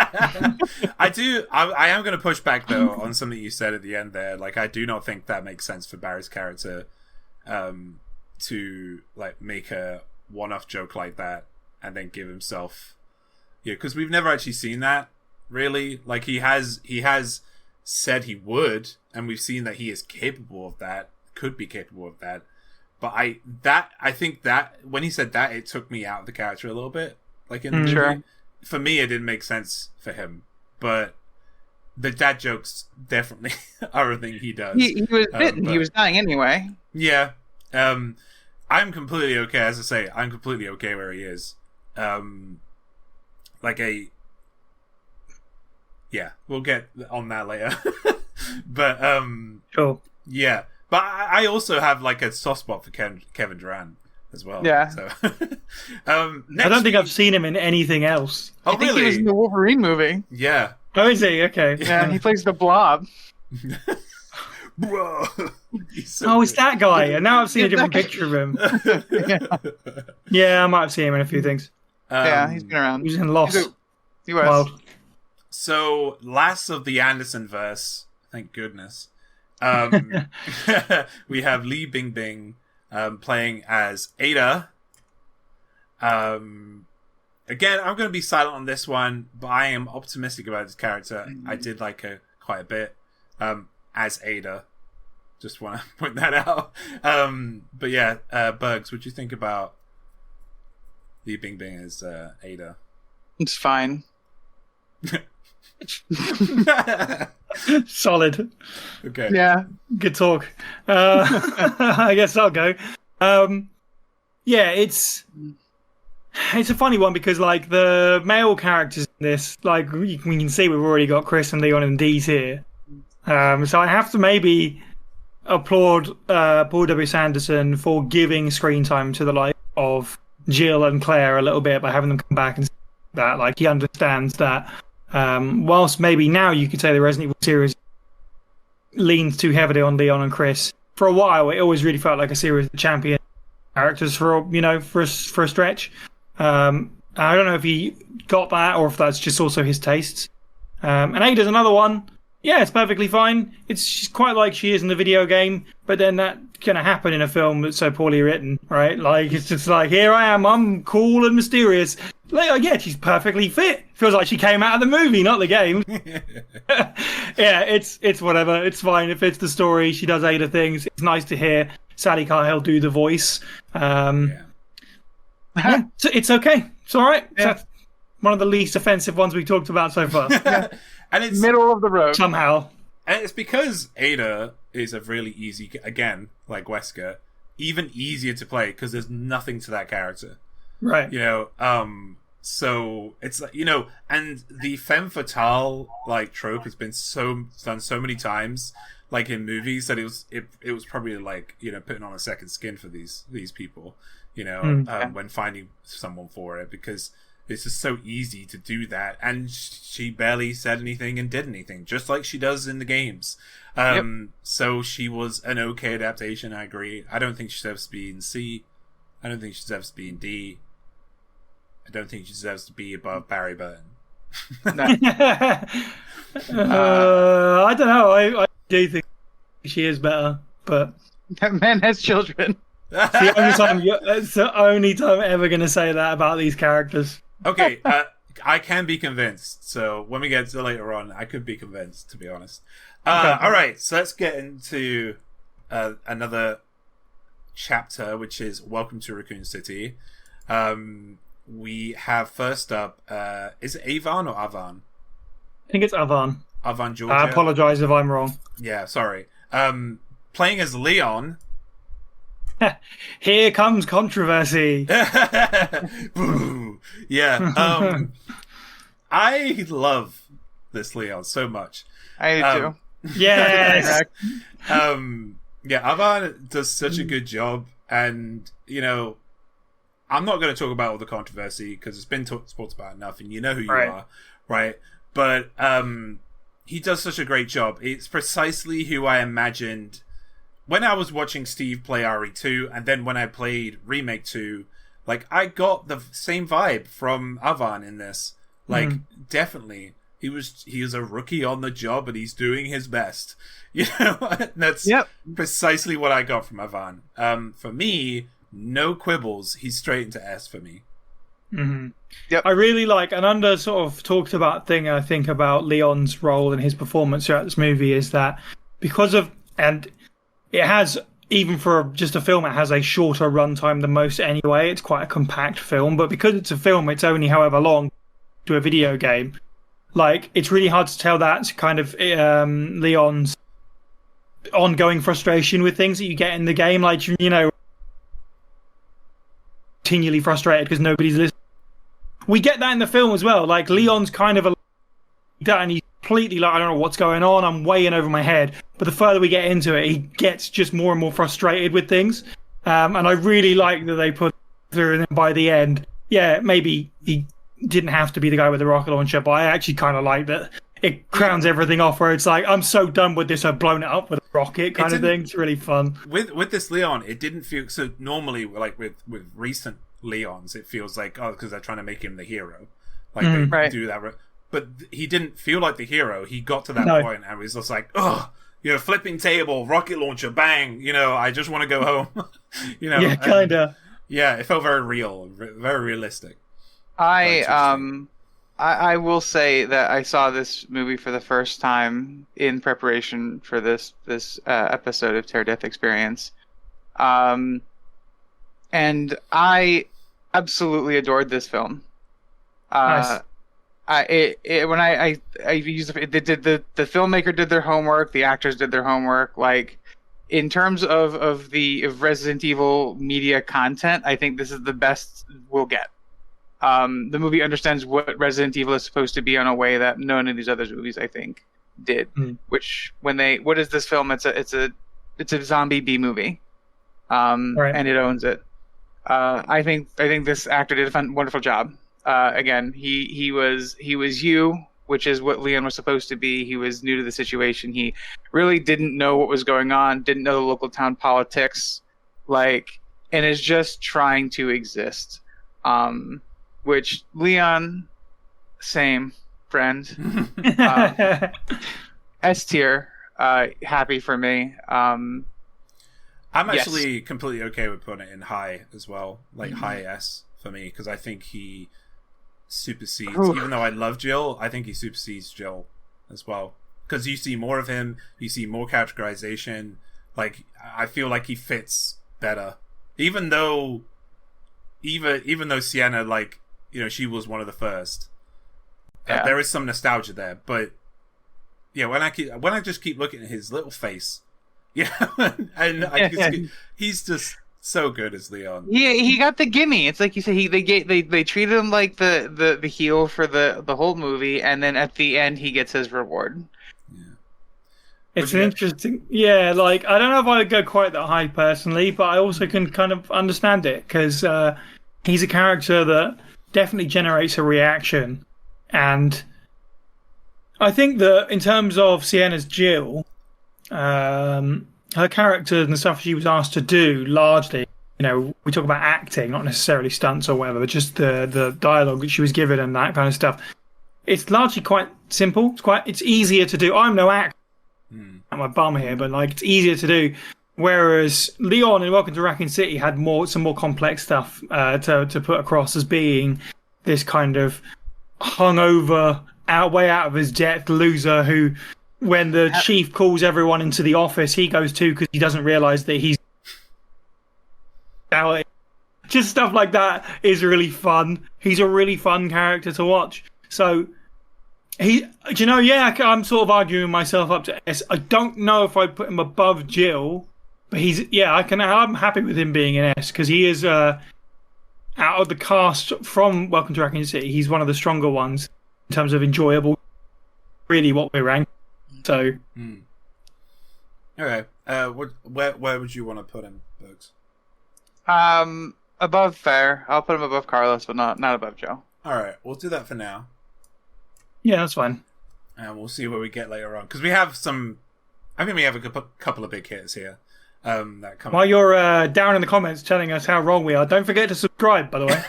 I am going to push back though on something you said at the end there. Like, I do not think that makes sense for Barry's character to like make a one-off joke like that and then give himself, because we've never actually seen that really. Like, he has said he would, and we've seen that he is capable of that, could be capable of that. But I think that when he said that, it took me out of the character a little bit. Like in the movie. Sure. For me, it didn't make sense for him. But the dad jokes definitely are a thing he does. He was bitten. He was dying anyway. Yeah. I'm completely okay. As I say, I'm completely okay where he is. Yeah, we'll get on that later. But Sure. Yeah. But I also have like a soft spot for Kevin Durant as well. Yeah. So, I don't think I've seen him in anything else. Oh, I think really? he was in the Wolverine movie. Yeah. Oh, is he? Okay. Yeah, he plays the Blob. Bro. He's so Oh, it's good. that guy. And now I've seen a different picture of him. Yeah, I might have seen him in a few things. Yeah, he's been around. He was in Lost. He was. Wild. So, last of the Anderson verse, thank goodness. We have Lee Bingbing playing as Ada. Again, I'm going to be silent on this one, but I am optimistic about this character. I did like her quite a bit as Ada. Just want to point that out. But yeah, Bugs, what do you think about Lee Bingbing as Ada? It's fine. Solid. Okay. Yeah. Good talk. I guess I'll go. Yeah, it's a funny one because like the male characters in this, like we can see we've already got Chris and Leon and D's here. So I have to maybe applaud Paul W. Sanderson for giving screen time to the like of Jill and Claire a little bit by having them come back and that. Like he understands that. Whilst maybe now you could say the Resident Evil series leans too heavily on Leon and Chris, for a while it always really felt like a series of champion characters for a stretch. I don't know if he got that or if that's just also his tastes. And Ada's another one. Yeah, it's perfectly fine. She's quite like she is in the video game, but then that can happen in a film that's so poorly written, right? Like it's just like, here I am, I'm cool and mysterious. Like, yeah, she's perfectly fit. Feels like she came out of the movie, not the game. Yeah, it's whatever. It's fine. It fits the story. She does Ada things. It's nice to hear Sally Kyle do the voice. Yeah, so it's okay. It's all right. Yeah. That's one of the least offensive ones we talked about so far. Yeah. And it's middle of the road somehow. And it's because Ada is a really easy, again, like Wesker, even easier to play because there's nothing to that character. Right. So it's like, and the femme fatale like trope has been done so many times, like in movies, that it was probably like, putting on a second skin for these people, when finding someone for it, because it's just so easy to do that. And she barely said anything and did anything, just like she does in the games. So she was an okay adaptation, I agree. I don't think she deserves to be in C. I don't think she deserves to be in D. I don't think she deserves to be above Barry Burton. I don't know. I do think she is better, but that man has children. It's the only time I'm ever going to say that about these characters. Okay, I can be convinced. So when we get to later on, I could be convinced, to be honest. Okay. All right, so let's get into another chapter, which is Welcome to Raccoon City. we have first up, is it Avon or Avan? I think it's Avan. Avan, Georgia. I apologise if I'm wrong. Yeah, sorry. Playing as Leon. Here comes controversy. Boo. Yeah. I love this Leon so much. I do too. Yes. Yeah, Avan does such a good job, and I'm not going to talk about all the controversy because it's been talked about enough, and you know who you are, right? But he does such a great job. It's precisely who I imagined when I was watching Steve play RE2, and then when I played Remake 2. Like, I got the same vibe from Avan in this. Like, definitely. He was a rookie on the job, and he's doing his best. That's precisely what I got from Avan. For me, no quibbles. He's straight into S for me. Mm-hmm. Yep. I really like, and under sort of talked about thing I think about Leon's role and his performance throughout this movie is that because of, and it has, even for just a film, it has a shorter runtime than most anyway. It's quite a compact film, but because it's a film, it's only however long to a video game. Like, it's really hard to tell that's kind of Leon's ongoing frustration with things that you get in the game. Like, continually frustrated because nobody's listening. We get that in the film as well. Like, Leon's kind of and he's completely like, I don't know what's going on. I'm way in over my head. But the further we get into it, he gets just more and more frustrated with things. And I really like that they put through, and then by the end, maybe he didn't have to be the guy with the rocket launcher, but I actually kind of like that it crowns everything off where it's like, I'm so done with this, I've blown it up with a rocket kind of thing. It's really fun. With this Leon, it didn't feel so. Normally, like with recent Leons, it feels like, because they're trying to make him the hero, like they do that, but he didn't feel like the hero. He got to that point and was just like, flipping table, rocket launcher, bang, I just want to go home. Yeah, kind of. Yeah, it felt very real, very realistic. I will say that I saw this movie for the first time in preparation for this episode of Terror Death Experience, and I absolutely adored this film. Nice. The filmmaker did their homework, the actors did their homework. Like, in terms of Resident Evil media content, I think this is the best we'll get. The movie understands what Resident Evil is supposed to be in a way that none of these other movies, I think, did. Which, what is this film? It's a zombie B movie, and it owns it. I think this actor did a wonderful job. Again, he was you, which is what Leon was supposed to be. He was new to the situation. He really didn't know what was going on, didn't know the local town politics, and is just trying to exist. Which Leon, same friend, S tier, happy for me. I'm actually completely okay with putting it in high as well, like high S for me, because I think he supersedes. Even though I love Jill, I think he supersedes Jill as well, because you see more of him, you see more characterization. Like, I feel like he fits better, even though Sienna, like, she was one of the first. There is some nostalgia there, but when I just keep looking at his little face, and he's just so good as Leon. He got the gimme. It's like you said, they treated him like the heel for the whole movie, and then at the end he gets his reward. It's an interesting, like, I don't know if I would go quite that high personally, but I also can kind of understand it, because he's a character that definitely generates a reaction. And I think that in terms of Sienna's Jill, her character and the stuff she was asked to do, largely, we talk about acting, not necessarily stunts or whatever, but just the dialogue that she was given and that kind of stuff. It's largely quite simple. It's easier to do. I'm no actor. I'm a bum here, but it's easier to do. Whereas Leon in Welcome to Raccoon City had some more complex stuff to put across as being this kind of hungover, way out of his depth loser who, when the chief calls everyone into the office, he goes too because he doesn't realise that he's out. just stuff like that is really fun. He's a really fun character to watch. So I'm sort of arguing myself up to S. I don't know if I'd put him above Jill, but I'm happy with him being an S because he is out of the cast from Welcome to Raccoon City. He's one of the stronger ones in terms of enjoyable. Really, what we're ranked. So, okay. Where would you want to put him, Bugs? Above Fair. I'll put him above Carlos, but not above Joe. All right, we'll do that for now. Yeah, that's fine. And we'll see what we get later on because we have some. I think we have a couple of big hits here. That come. While you're down in the comments telling us how wrong we are, don't forget to subscribe. By the way,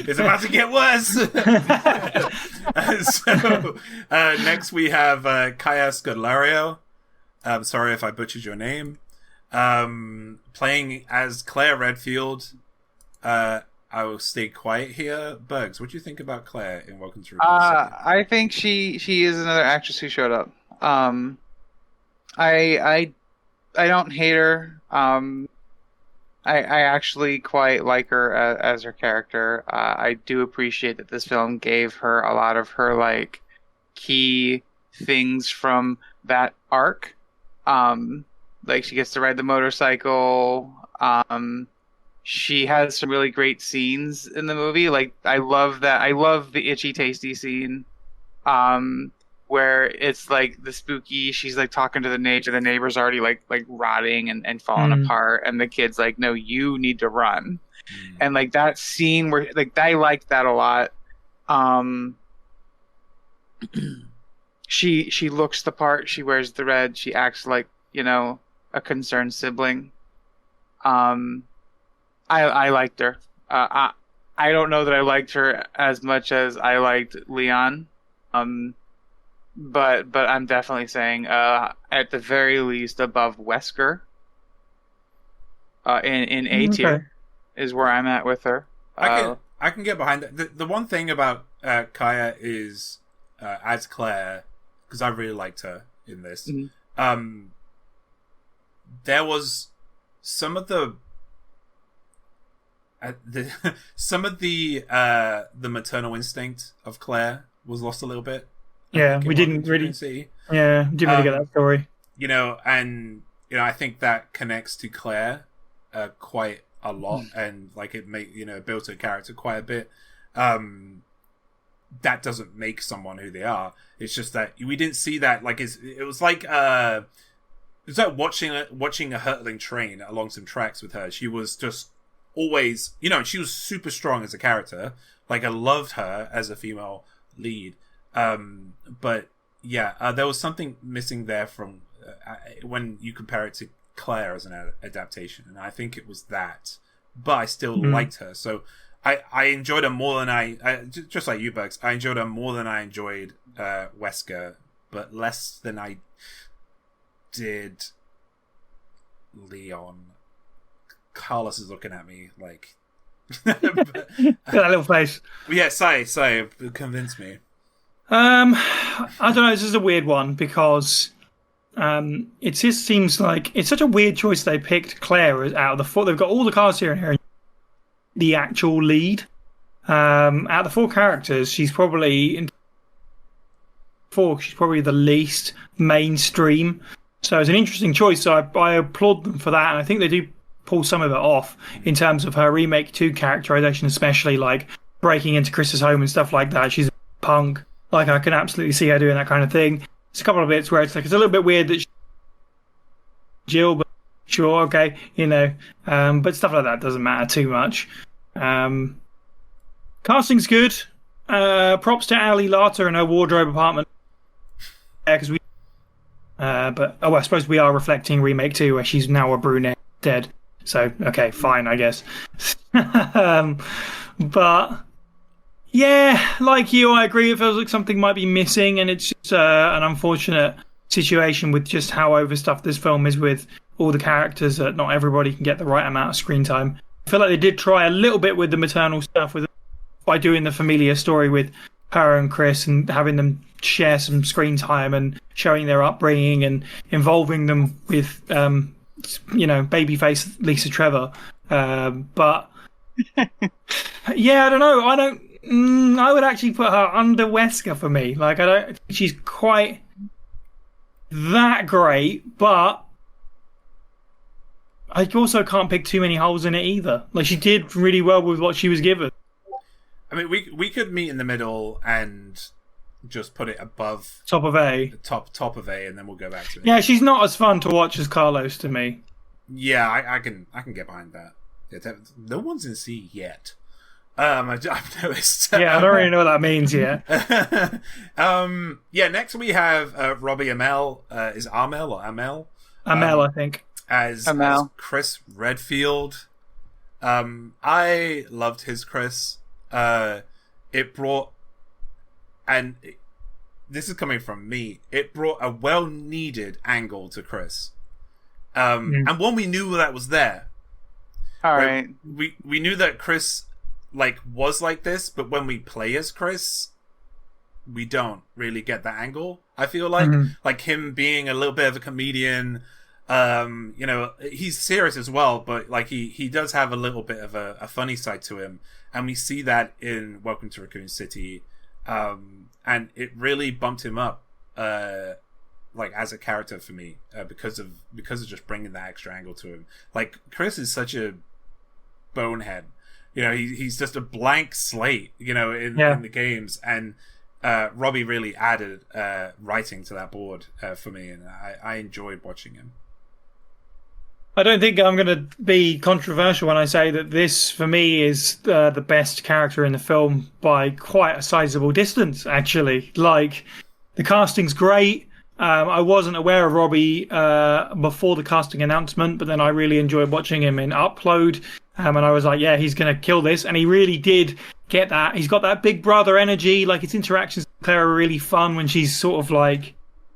it's about to get worse. So next we have Kaya Scodelario. I'm sorry if I butchered your name. Playing as Claire Redfield. I will stay quiet here. Bugs, what do you think about Claire in Welcome to Raccoon City? I think she is another actress who showed up. I don't hate her. I actually quite like her as her character. I do appreciate that this film gave her a lot of her like key things from that arc. Like she gets to ride the motorcycle. She has some really great scenes in the movie. Like I love that. I love the itchy tasty scene. Where it's like the spooky, she's like talking to the neighbor, the neighbor's already like rotting and falling apart, and the kid's like, no, you need to run. And like that scene where like I liked that a lot. She looks the part, she wears the red, she acts like, a concerned sibling. I liked her. I don't know that I liked her as much as I liked Leon. But I'm definitely saying at the very least above Wesker. In A tier is where I'm at with her. I can get behind that. The one thing about Kaya is as Claire, because I really liked her in this. There was some of the maternal instinct of Claire was lost a little bit. Yeah, we didn't really see. Yeah, didn't really get that story. I think that connects to Claire quite a lot, and like it built her character quite a bit. That doesn't make someone who they are. It's just that we didn't see that. Like it was like watching a hurtling train along some tracks with her. She was just always, she was super strong as a character. Like I loved her as a female lead. But yeah, there was something missing there from when you compare it to Claire as an adaptation, and I think it was that. But I still liked her, so I enjoyed her more than I just like you, Bugs. I enjoyed her more than I enjoyed Wesker, but less than I did Leon. Carlos is looking at me like that little face. Yeah, say, convince me. I don't know. This is a weird one because it just seems like it's such a weird choice they picked Claire out of the four. They've got all the cast here and here. The actual lead out of the four characters, she's probably the least mainstream. So it's an interesting choice. So I applaud them for that, and I think they do pull some of it off in terms of her remake 2 characterization, especially like breaking into Chris's home and stuff like that. She's a punk. Like, I can absolutely see her doing that kind of thing. There's a couple of bits where it's like, it's a little bit weird that she's Jill, but sure, okay, but stuff like that doesn't matter too much. Casting's good. Props to Ali Lata and her wardrobe apartment. Because but I suppose we are reflecting remake 2 where she's now a brunette dead. So, okay, fine, I guess. But yeah, like you, I agree. It feels like something might be missing, and it's just an unfortunate situation with just how overstuffed this film is with all the characters that not everybody can get the right amount of screen time. I feel like they did try a little bit with the maternal stuff by doing the familiar story with her and Chris and having them share some screen time and showing their upbringing and involving them with babyface Lisa Trevor. But yeah, I don't know. I would actually put her under Wesker for me. Like, I don't think she's quite that great, but I also can't pick too many holes in it either. Like, she did really well with what she was given. I mean, we could meet in the middle and just put it above top of A, top of A, and then we'll go back to it. Yeah, she's not as fun to watch as Carlos to me. Yeah, I can get behind that. Yeah, no one's in C yet. I've noticed. Yeah, I don't really know what that means yet. Yeah, next we have Robbie Amell. Is Amell or Amell? Amell, I think. As Chris Redfield. I loved his Chris. It brought, and this is coming from me, it brought a well-needed angle to Chris. And one we knew that was there. All right. We knew that Chris was like this, but when we play as Chris, we don't really get that angle. I feel like him being a little bit of a comedian. He's serious as well, but he does have a little bit of a funny side to him, and we see that in Welcome to Raccoon City, and it really bumped him up as a character for me, because of just bringing that extra angle to him. Like, Chris is such a bonehead, he's just a blank slate, in the games, and Robbie really added writing to that board for me, and I enjoyed watching him. I don't think I'm going to be controversial when I say that this, for me, is the best character in the film by quite a sizable distance, actually. Like, the casting's great. I wasn't aware of Robbie before the casting announcement, but then I really enjoyed watching him in Upload. And I was like, yeah, he's going to kill this. And he really did get that. He's got that big brother energy. Like, his interactions with Claire are really fun when she's sort of like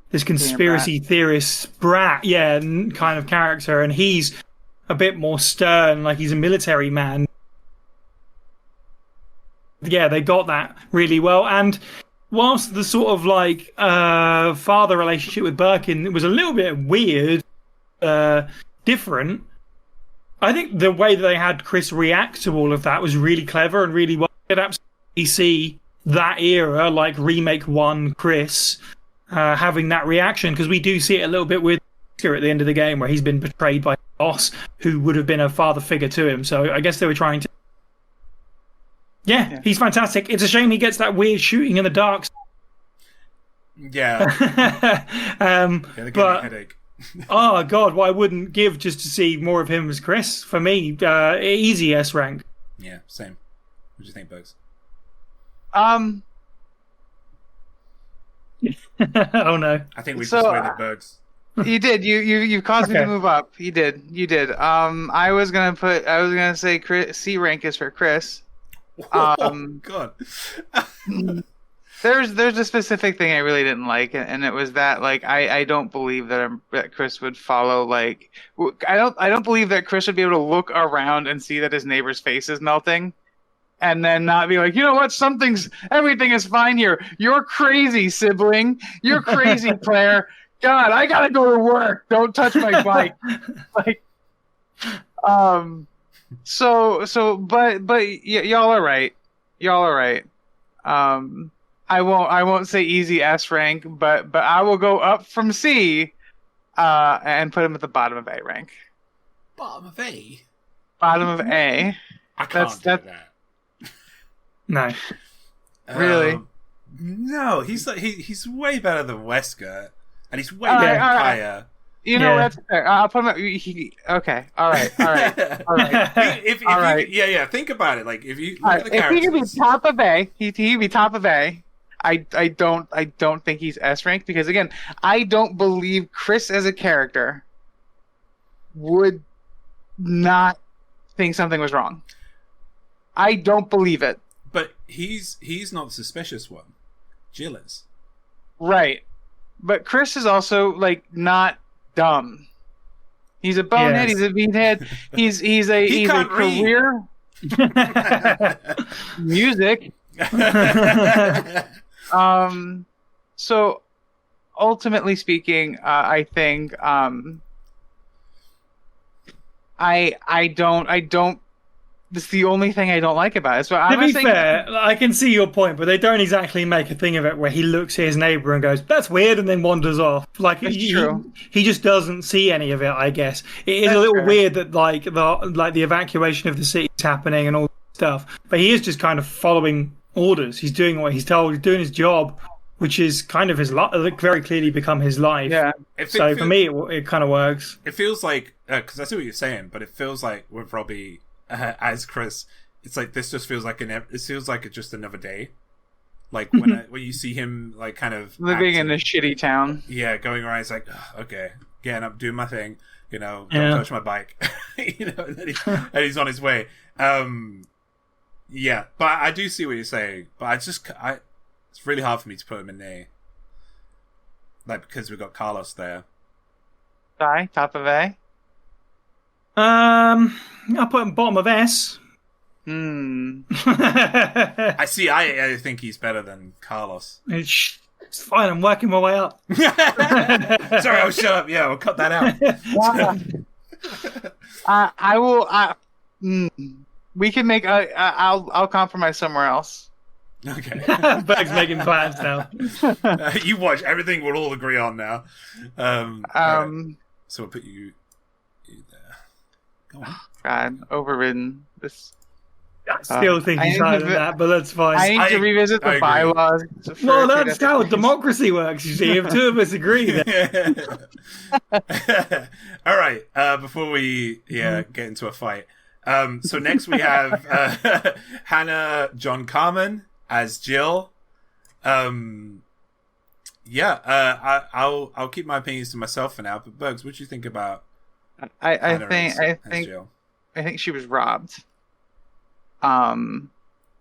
this conspiracy theorist brat, kind of character, and he's a bit more stern, like he's a military man. Yeah, they got that really well. And whilst the sort of father relationship with Birkin was a little bit weird, different, I think the way that they had Chris react to all of that was really clever and really well. You could absolutely see that era, like Remake 1 Chris, having that reaction, because we do see it a little bit with Oscar at the end of the game, where he's been betrayed by a boss who would have been a father figure to him. So I guess they were trying to. Yeah, he's fantastic. It's a shame he gets that weird shooting in the dark. Yeah. But me a headache. Oh god, what I wouldn't give just to see more of him as Chris. For me, easy S rank. Yeah, same. What do you think, Bugs? Oh no! I think we persuaded Bugs. You did. You caused me to move up. You did. I was gonna say C rank is for Chris. God. There's a specific thing I really didn't like, and it was that I don't believe that Chris would follow I don't believe that Chris would be able to look around and see that his neighbor's face is melting, and then not be like, you know what, everything is fine here. You're crazy, sibling. You're crazy, Claire. God, I gotta go to work. Don't touch my bike. But y'all are right. I won't say easy S rank, but I will go up from C, and put him at the bottom of A rank. Bottom of A. Bottom of A. I can't do that. No. Really? No, he's way better than Wesker, and he's way better than Kaya. You know, that's fair. I'll put him. Okay. All right. If think about it. If you look at the characters, if he could be top of A, he'd be top of A. I don't think he's S ranked, because again, I don't believe Chris as a character would not think something was wrong. I don't believe it. But he's not the suspicious one. Jill is. Right. But Chris is also not dumb. He's a bonehead. Yes. He's a meathead. He's a career music. So ultimately speaking, I think I don't. That's the only thing I don't like about it. So To be fair, I can see your point, but they don't exactly make a thing of it where he looks at his neighbor and goes, "That's weird," and then wanders off. Like he just doesn't see any of it. I guess it is a little weird that like the evacuation of the city is happening and all that stuff, but he is just kind of following orders. He's doing what he's told. He's doing his job, which is kind of his very clearly become his life. Yeah. So for me, it kind of works. It feels like because I see what you're saying, but it feels like with Robbie. As Chris, it's like this just feels like it feels like it's just another day. Like when you see him like kind of living in a shitty town. Yeah, going around. It's like okay, getting up, doing my thing. You know, don't touch my bike. You know, and he's on his way. Yeah, but I do see what you're saying. But it's really hard for me to put him in A. Like because we've got Carlos there. Top of A. I'll put him bottom of S. I see. I think he's better than Carlos. It's fine. I'm working my way up. Sorry, I'll shut up. Yeah, we'll cut that out. I will. We can make. I'll compromise somewhere else. Okay. Berg's making plans now. You watch. Everything we'll all agree on now. Right. So we'll put you there. Go on. God, overridden. This. I still think he's higher than that, but that's fine. I need to revisit the bylaws. Well, that's how democracy works, you see. If two of us agree, then. All right. Before we get into a fight. So next we have Hannah John Carman as Jill. I'll keep my opinions to myself for now. But Bugs, what do you think about? I think she was robbed.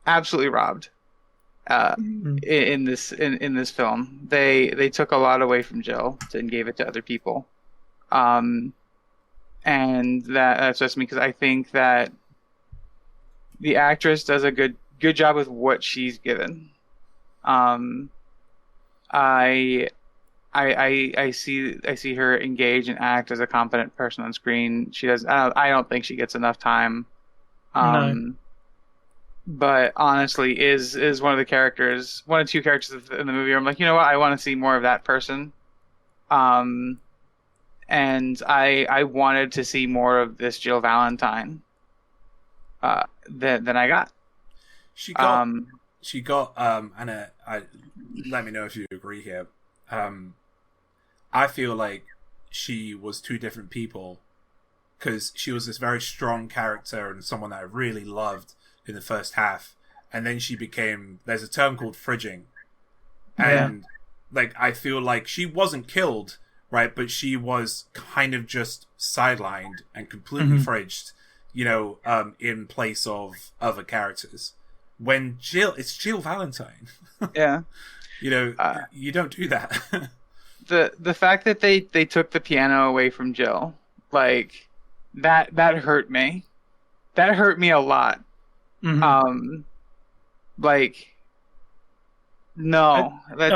Absolutely robbed. In this film, they took a lot away from Jill and gave it to other people. And that's just me because I think that the actress does a good job with what she's given. I see her engage and act as a competent person on screen. She does. I don't think she gets enough time. No. But honestly, is one of two characters in the movie where I'm like, you know what, I want to see more of that person. And I wanted to see more of this Jill Valentine than I got. She got and let me know if you agree here. I feel like she was two different people because she was this very strong character and someone that I really loved in the first half, and then she became, there's a term called fridging, and like I feel like she wasn't killed, right, but she was kind of just sidelined and completely fridged, in place of other characters. When it's Jill Valentine. Yeah. You don't do that. The fact that they took the piano away from Jill, like that hurt me. That hurt me a lot. Mm-hmm. I'm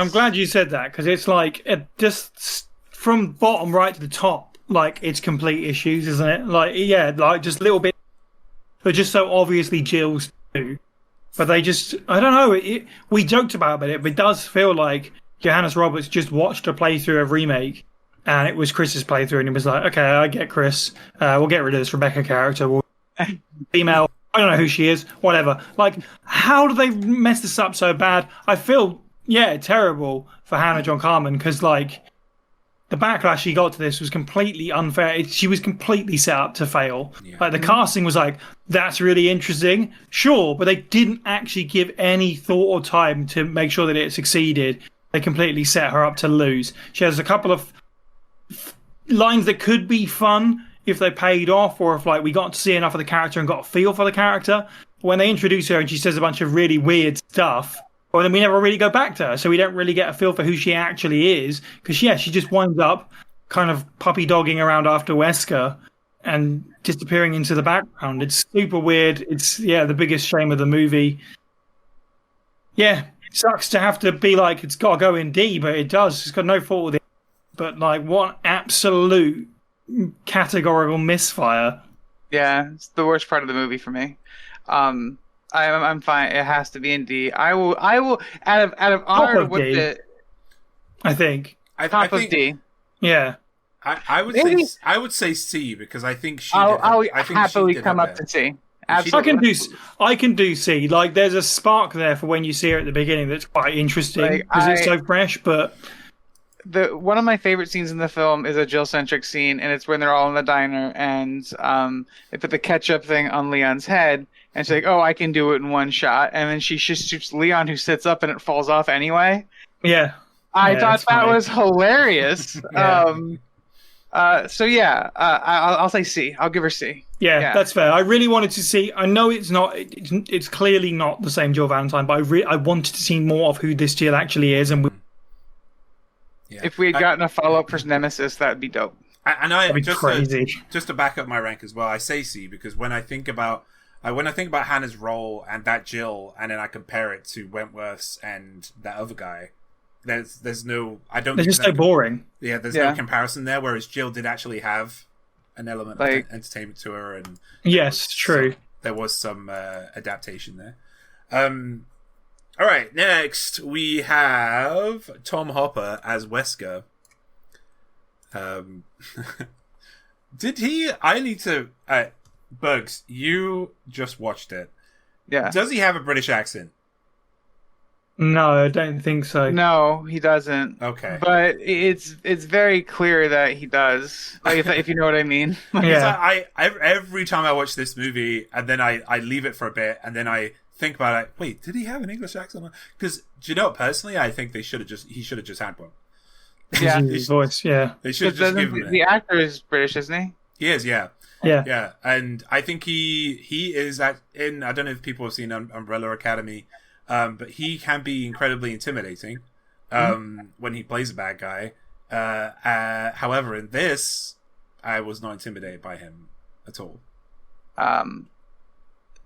glad you said that because it's like just from bottom right to the top, like it's complete issues, isn't it? Like just a little bit, but just so obviously Jill's too. But they just, I don't know. We joked about it, but it does feel like Johannes Roberts just watched a playthrough of Remake, and it was Chris's playthrough, and he was like, "Okay, I get Chris. We'll get rid of this Rebecca character. We'll female. I don't know who she is. Whatever. Like, how do they mess this up so bad? I feel terrible for Hannah John Carman because like the backlash she got to this was completely unfair. She was completely set up to fail. Yeah. Like the casting was like, that's really interesting, sure, but they didn't actually give any thought or time to make sure that it succeeded. They completely set her up to lose. She has a couple of lines that could be fun if they paid off, or if like we got to see enough of the character and got a feel for the character. When they introduce her and she says a bunch of really weird stuff, well, then we never really go back to her, so we don't really get a feel for who she actually is. Because she just winds up kind of puppy dogging around after Wesker and disappearing into the background. It's super weird. It's the biggest shame of the movie. Yeah, it sucks to have to be like it's got to go in D, but it does. It's got no fault with it. But like, what absolute categorical misfire. Yeah, it's the worst part of the movie for me. I'm fine. It has to be in D. I will out of Top honor to of what D, the I think. I top of think D. Yeah. Maybe I would say C because I think I'll I think she happily did come her up to best. C. I can Absolutely. do I can do C. Like, there's a spark there for when you see her at the beginning that's quite interesting Like, because it's so fresh. But One of my favorite scenes in the film is a Jill-centric scene, and it's when they're all in the diner, and they put the ketchup thing on Leon's head, and she's like, "Oh, I can do it in one shot," and then she just shoots Leon, who sits up, and it falls off anyway. yeah, I thought that's that funny. was hilarious. Yeah. So yeah, I'll say C. I'll give her C. Yeah, that's fair. I really wanted to see. I know it's not. It's clearly not the same Jill Valentine, but I wanted to see more of who this Jill actually is, and Yeah. If we had gotten a follow-up for Nemesis, that'd be dope. And be crazy. Just to back up my rank as well, I say C because when I think about Hannah's role and that Jill, and then I compare it to Wentworth's and that other guy, there's no. I don't. They're just so boring. Yeah, there's no comparison there. Whereas Jill did actually have an element of entertainment to her, and true. There was some adaptation there. All right, next we have Tom Hopper as Wesker. Did he? I need to. Bugs, you just watched it. Yeah. Does he have a British accent? No, I don't think so. No, he doesn't. Okay. But it's very clear that he does. Like, if you know what I mean. Yeah. I every time I watch this movie and then I leave it for a bit and then I think about it. Wait, did he have an English accent? Because do you know, personally, I think he should have just had one. Yeah. His voice. Yeah. They should have just given him the actor is British, isn't he? He is, yeah. Yeah. Yeah, and I think he is in. I don't know if people have seen Umbrella Academy, but he can be incredibly intimidating when he plays a bad guy. However, in this, I was not intimidated by him at all.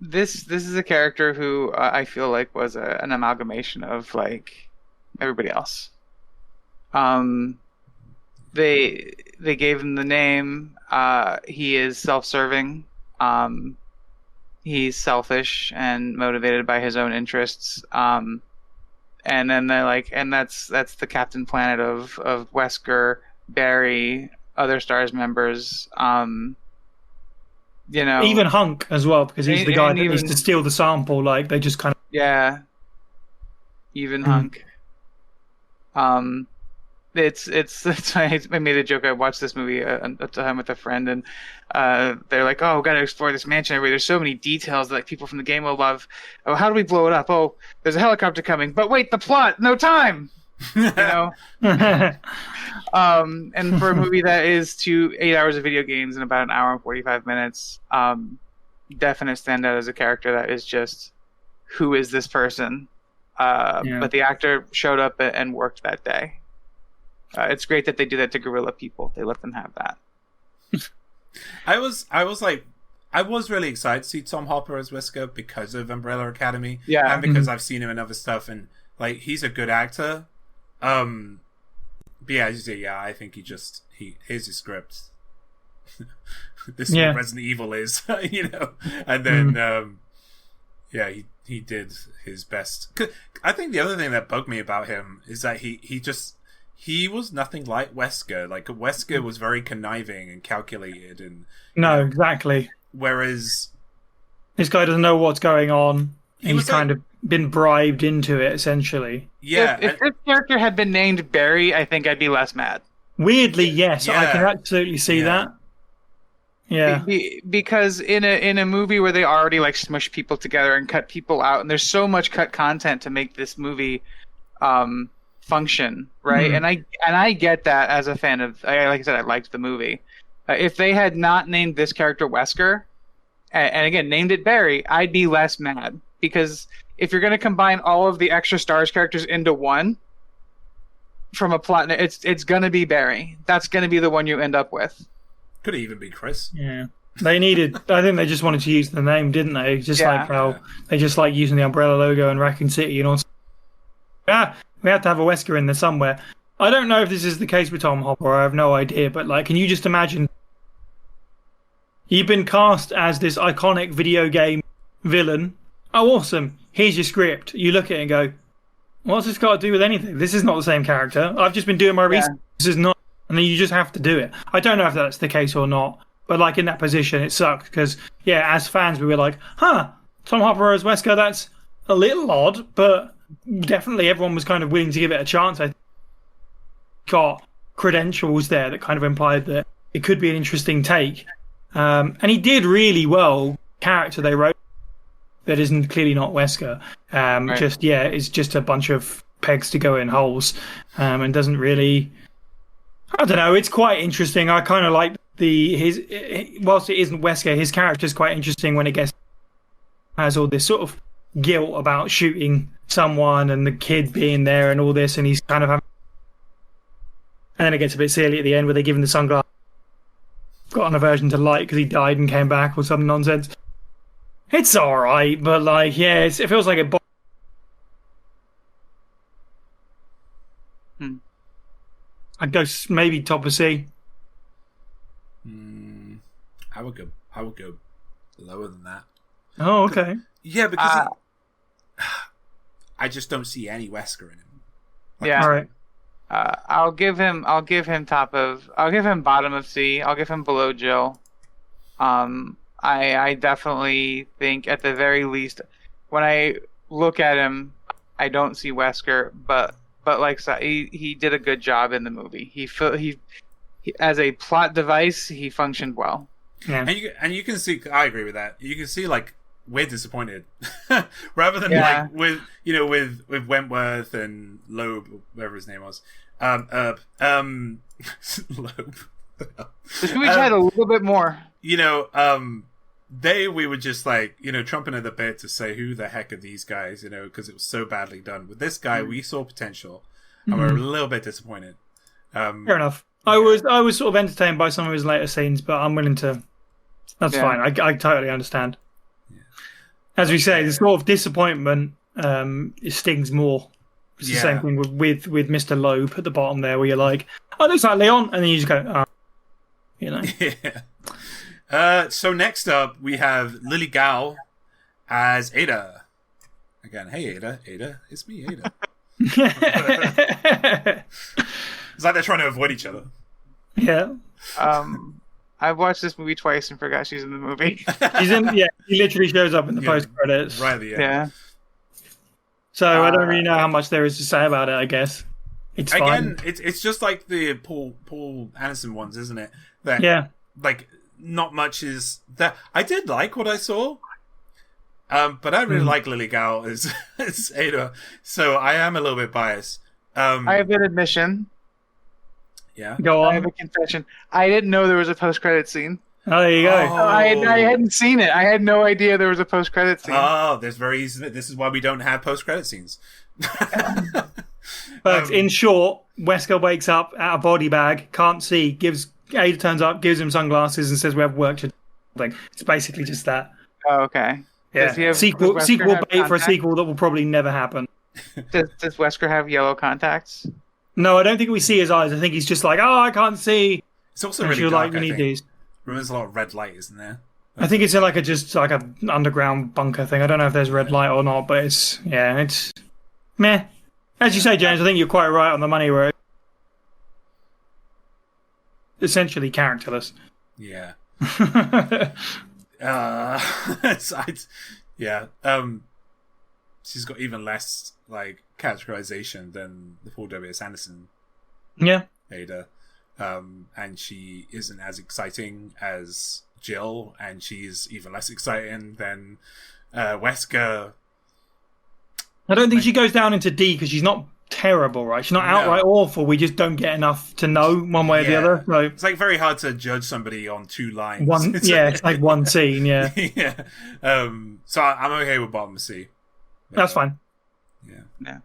This is a character who I feel like was an amalgamation of like everybody else. They gave him the name. He is self-serving. He's selfish and motivated by his own interests. And then they're like, and that's the Captain Planet of Wesker, Barry, other Stars members. You know, even Hunk as well, because he's the guy that needs to steal the sample. Like, they just kind of even Hunk. It's I made a joke. I watched this movie at the time with a friend, and they're like, "Oh, we got to explore this mansion. There's so many details that like people from the game will love. Oh, how do we blow it up? Oh, there's a helicopter coming. But wait, the plot, no time. You know." And for a movie that is 8 hours of video games in about an hour and 45 minutes, definite standout as a character that is just, who is this person? But the actor showed up and worked that day. It's great that they do that to guerrilla people. They let them have that. I was really excited to see Tom Hopper as Wesker because of Umbrella Academy, and because I've seen him in other stuff, and like he's a good actor. But yeah, as you say, I think here's his script. This is what Resident Evil is, you know, and then he did his best. I think the other thing that bugged me about him is that he was nothing like Wesker. Like, Wesker was very conniving and calculated, and exactly. Whereas this guy doesn't know what's going on. He's kind of been bribed into it, essentially. Yeah. If this character had been named Barry, I think I'd be less mad. Weirdly, yes, I can absolutely see that. Yeah, because in a movie where they already like smush people together and cut people out, and there's so much cut content to make this movie function, right? And I get that as a fan of, like I said, I liked the movie. If they had not named this character Wesker, and again named it Barry, I'd be less mad, because if you're going to combine all of the extra Stars characters into one from a plot, it's going to be Barry. That's going to be the one you end up with. Could even be Chris. Yeah. They needed, I think they just wanted to use the name, didn't they? Just like how they just like using the Umbrella logo in Raccoon City and all. We have to have a Wesker in there somewhere. I don't know if this is the case with Tom Hopper, I have no idea, but like, can you just imagine You've been cast as this iconic video game villain. Oh, awesome. Here's your script. You look at it and go, what's this got to do with anything? This is not the same character. I've just been doing my research. This is not. And then you just have to do it. I don't know if that's the case or not. But like in that position, it sucked. Because, yeah, as fans, we were like, Tom Hopper as Wesker, that's a little odd. But definitely everyone was kind of willing to give it a chance. I got credentials there that kind of implied that it could be an interesting take. And he did really well. Character they wrote that isn't clearly not Wesker. Right. It's just a bunch of pegs to go in holes, and doesn't really. I don't know. It's quite interesting. I kind of like whilst it isn't Wesker, his character is quite interesting when it has all this sort of guilt about shooting someone and the kid being there and all this, and he's kind of having. And then it gets a bit silly at the end where they give him the sunglasses. Got an aversion to light because he died and came back or some nonsense. It's alright, but like, yeah, it feels like it. I'd go maybe top of C. I would go lower than that. Oh, okay. Yeah, because I just don't see any Wesker in him. Yeah. All right. I'll give him bottom of C. I'll give him below Jill. I definitely think at the very least, when I look at him, I don't see Wesker, but like he did a good job in the movie. He as a plot device, he functioned well. Yeah. And you can see, I agree with that. You can see like we're disappointed, rather than like with Wentworth and Loeb, or whatever his name was. Loeb. This movie tried a little bit more. We were just like, trumping at the bit to say who the heck are these guys, because it was so badly done. With this guy, we saw potential, and we're a little bit disappointed. Fair enough. I was sort of entertained by some of his later scenes, but I'm willing to. That's fine. I totally understand. Yeah. As we say, the sort of disappointment it stings more. It's the same thing with Mr. Loeb at the bottom there, where you're like, "Oh, it looks like Leon," and then you just go, Yeah. So next up, we have Lily Gao as Ada. Again, hey Ada, it's me, Ada. It's like they're trying to avoid each other. Yeah. I've watched this movie twice and forgot she's in the movie. She's in. Yeah, he literally shows up in the post credits. Right at the end. Yeah. So I don't really know how much there is to say about it. I guess it's fine. It's just like the Paul Anderson ones, isn't it? That, like not much is that. I did like what I saw, but I really like Lily Gao as Ada, so I am a little bit biased. I have an admission. Yeah. Go on. I have a confession. I didn't know there was a post-credit scene. Oh, there you go. I hadn't seen it. I had no idea there was a post-credit scene. Oh, there's very easy. This is why we don't have post-credit scenes. But in short, Wesker wakes up out of body bag, can't see, Ada turns up, gives him sunglasses, and says we have work to do. It's basically just that. Oh, okay. Yeah. Sequel bait for a sequel that will probably never happen. Does Wesker have yellow contacts? No, I don't think we see his eyes. I think he's just like, I can't see. It's also really dark, we need these. There's a lot of red light, isn't there? I think it's just like an underground bunker thing. I don't know if there's red light or not, but it's meh. As you say, James, I think you're quite right on the money where it's essentially characterless. Yeah. She's got even less like characterization than the Paul W.S. Anderson Ada. And she isn't as exciting as Jill, and she's even less exciting than Wesker. I don't think she goes down into D because she's not terrible, right? She's not outright awful. We just don't get enough to know one way or the other. So it's like very hard to judge somebody on two lines. It's like one scene. Yeah. Yeah. So I'm okay with bottom C. That's fine. Yeah. All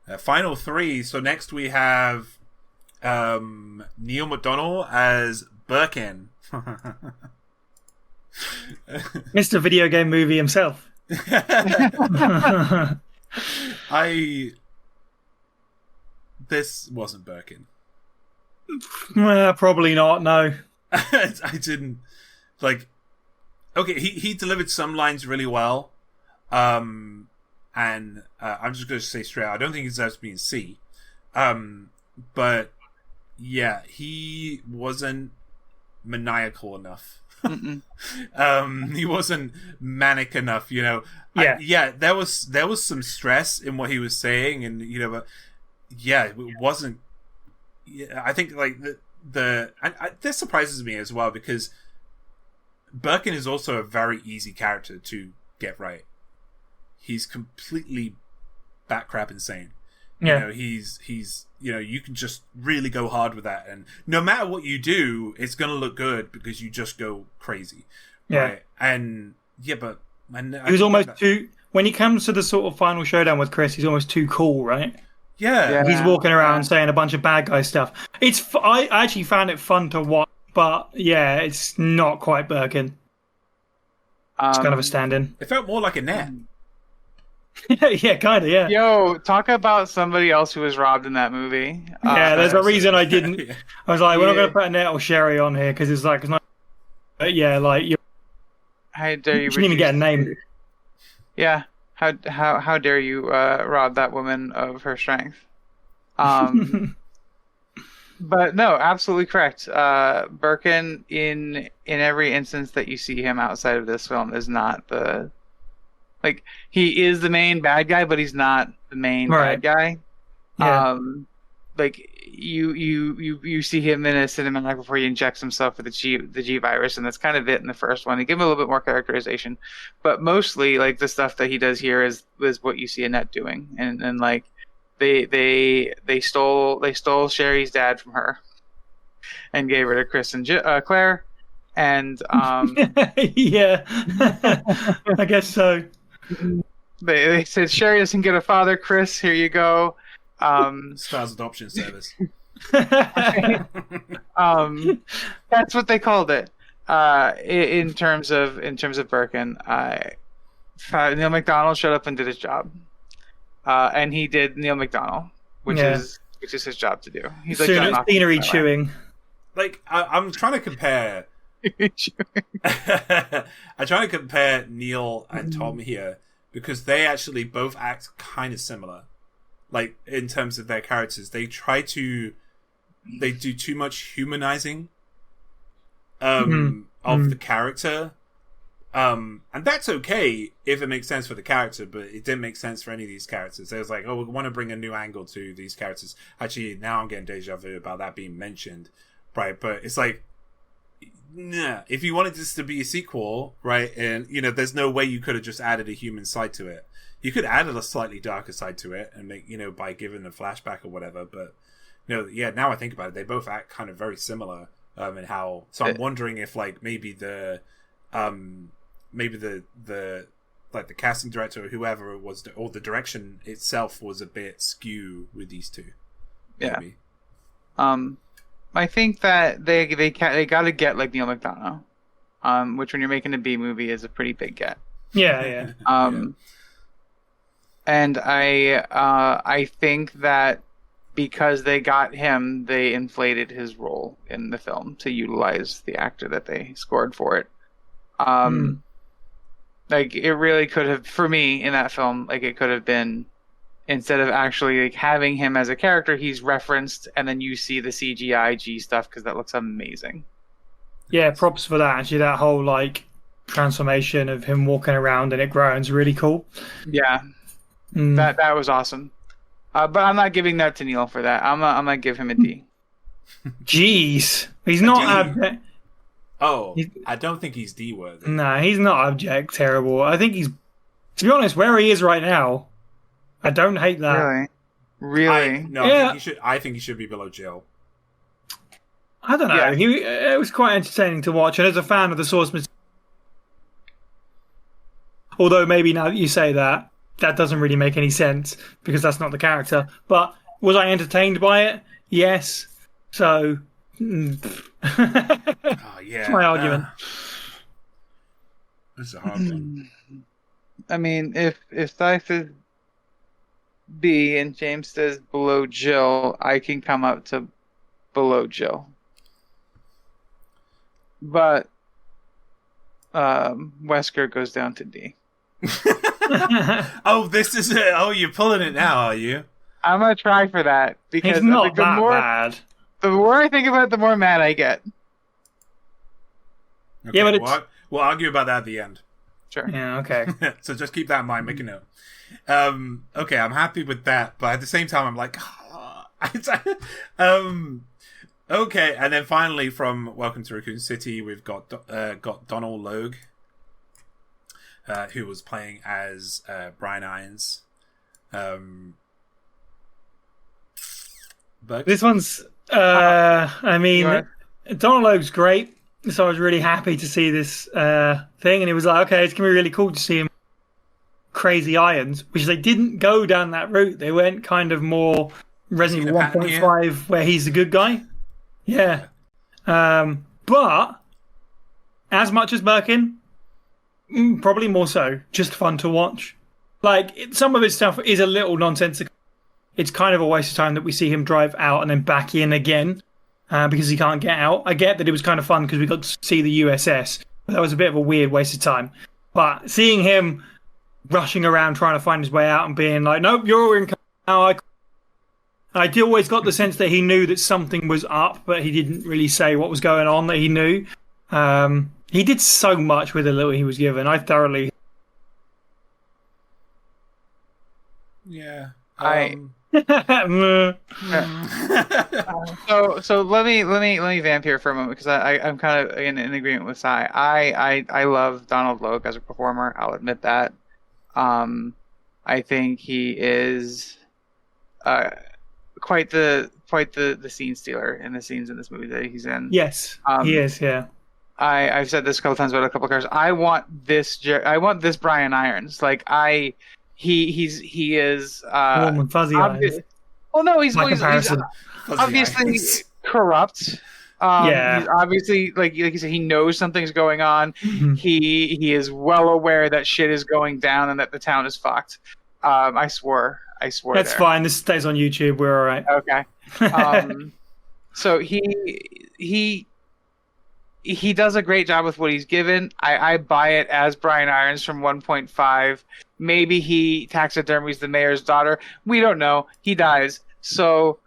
right. Final three. So next we have Neil McDonough as Birkin. Mr. Video Game Movie himself. This wasn't Birkin. Probably not. No. I didn't like. Okay, he delivered some lines really well, and I'm just going to say straight out, I don't think he deserves to be in C, but yeah, he wasn't maniacal enough. He wasn't manic enough, you know. There was some stress in what he was saying, and you know, but yeah, it wasn't. Yeah, I think like this surprises me as well, because Birkin is also a very easy character to get right. He's completely batcrap insane. You know, he's you know, you can just really go hard with that, and no matter what you do, it's gonna look good because you just go crazy. Right? And yeah, but he was almost too. When he comes to the sort of final showdown with Chris, he's almost too cool, right? Yeah. He's walking around saying a bunch of bad guy stuff. I actually found it fun to watch, but yeah, it's not quite Birkin. It's kind of a stand-in. It felt more like a net. Yeah, kind of, yeah. Yo, talk about somebody else who was robbed in that movie. Yeah, there's a reason I didn't. I was like, we're not going to put a net or Sherry on here, because it's like, it's not. Yeah, like you. How dare you? Shouldn't even get a name. Yeah. How dare you rob that woman of her strength? But no, absolutely correct. Birkin, in every instance that you see him outside of this film, is not the like he is the main bad guy, but he's not the main bad guy. Yeah. Like you see him in a cinematic before he injects himself with the G virus, and that's kind of it in the first one. They give him a little bit more characterization, but mostly like the stuff that he does here is what you see Annette doing, and like they stole Sherry's dad from her and gave her to Chris and Claire, and yeah, I guess so. They said Sherry doesn't get a father. Chris, here you go. Spouse adoption service. That's what they called it. In terms of Birkin, Neil McDonald showed up and did his job, and he did Neil McDonald, which is his job to do. He's like scenery chewing. Like I'm trying to compare. I'm trying to compare Neil and Tom here, because they actually both act kind of similar. Like, in terms of their characters, they do too much humanizing of the character. And that's okay if it makes sense for the character, but it didn't make sense for any of these characters. They was like, oh, we want to bring a new angle to these characters. Actually, now I'm getting deja vu about that being mentioned, right? But it's like, nah, if you wanted this to be a sequel, right, and, you know, there's no way you could have just added a human side to it. You could add a slightly darker side to it and make, you know, by giving a flashback or whatever. But, you know, yeah, now I think about it, they both act kind of very similar in how. So I'm wondering if, like, maybe the like the casting director or whoever it was, or the direction itself was a bit skew with these two. Maybe. Yeah. I think that they got to get like Neil McDonough, which when you're making a B movie is a pretty big get. Yeah. And I think that because they got him, they inflated his role in the film to utilize the actor that they scored for it. Like, it really could have, for me in that film, like, it could have been, instead of actually like having him as a character, he's referenced, and then you see the CGI G stuff, because that looks amazing. Yeah, props for that. Actually, that whole like transformation of him walking around and it growing is really cool. Yeah. That was awesome, but I'm not giving that to Neil for that. I'm gonna give him a D. Jeez, he's not. I don't think he's D worthy. Nah, he's not abject terrible. I think he's, to be honest, where he is right now, I don't hate that. Really? I think he should be below Jill. I don't know. It was quite entertaining to watch, and as a fan of the source material, although maybe now that you say that, that doesn't really make any sense because that's not the character. But was I entertained by it? Yes. So, that's my argument. This is a hard one. I mean, if I said B and James says below Jill, I can come up to below Jill. but Wesker goes down to D. Oh, this is it. Oh, you're pulling it now, are you? I'm gonna try for that because He's not that bad. The more I think about it, the more mad I get. Okay, Yeah, but we'll argue about that at the end. Sure. Yeah, okay. So just keep that in mind. Make a note. Okay, I'm happy with that, but at the same time, I'm like, okay, and then finally from Welcome to Raccoon City, we've got Donald Logue, who was playing as Brian Irons. But This one's, I mean, Donald Logue's great, so I was really happy to see this thing, and it was like, okay, it's going to be really cool to see him Crazy Irons, which they didn't go down that route. They went kind of more Resident Evil 1.5, where he's the good guy. Yeah. But, as much as Birkin, probably more so, just fun to watch. Like, some of his stuff is a little nonsensical. It's kind of a waste of time that we see him drive out and then back in again because he can't get out. I get that it was kind of fun because we got to see the USS, but that was a bit of a weird waste of time. But seeing him rushing around trying to find his way out and being like, nope, you're in now. I always got the sense that he knew that something was up, but he didn't really say what was going on, that he knew. He did so much with the little he was given. I thoroughly... Yeah. So let me vamp here for a moment because I'm kind of in agreement with Sai. I love Donald Logue as a performer. I'll admit that. I think he is quite the scene stealer in the scenes in this movie that he's in. Yes, he is. Yeah. I've said this a couple times about a couple of cars. I want this Brian Irons. Like he is warm and fuzzy eyes. Well, no, he's obviously corrupt. Yeah. He's obviously like you said, he knows something's going on. Mm-hmm. He is well aware that shit is going down and that the town is fucked. I swore. That's fine. This stays on YouTube. We're all right. Okay. So he does a great job with what he's given. I buy it as Brian Irons from 1.5. Maybe he taxidermies the mayor's daughter. We don't know. He dies. So,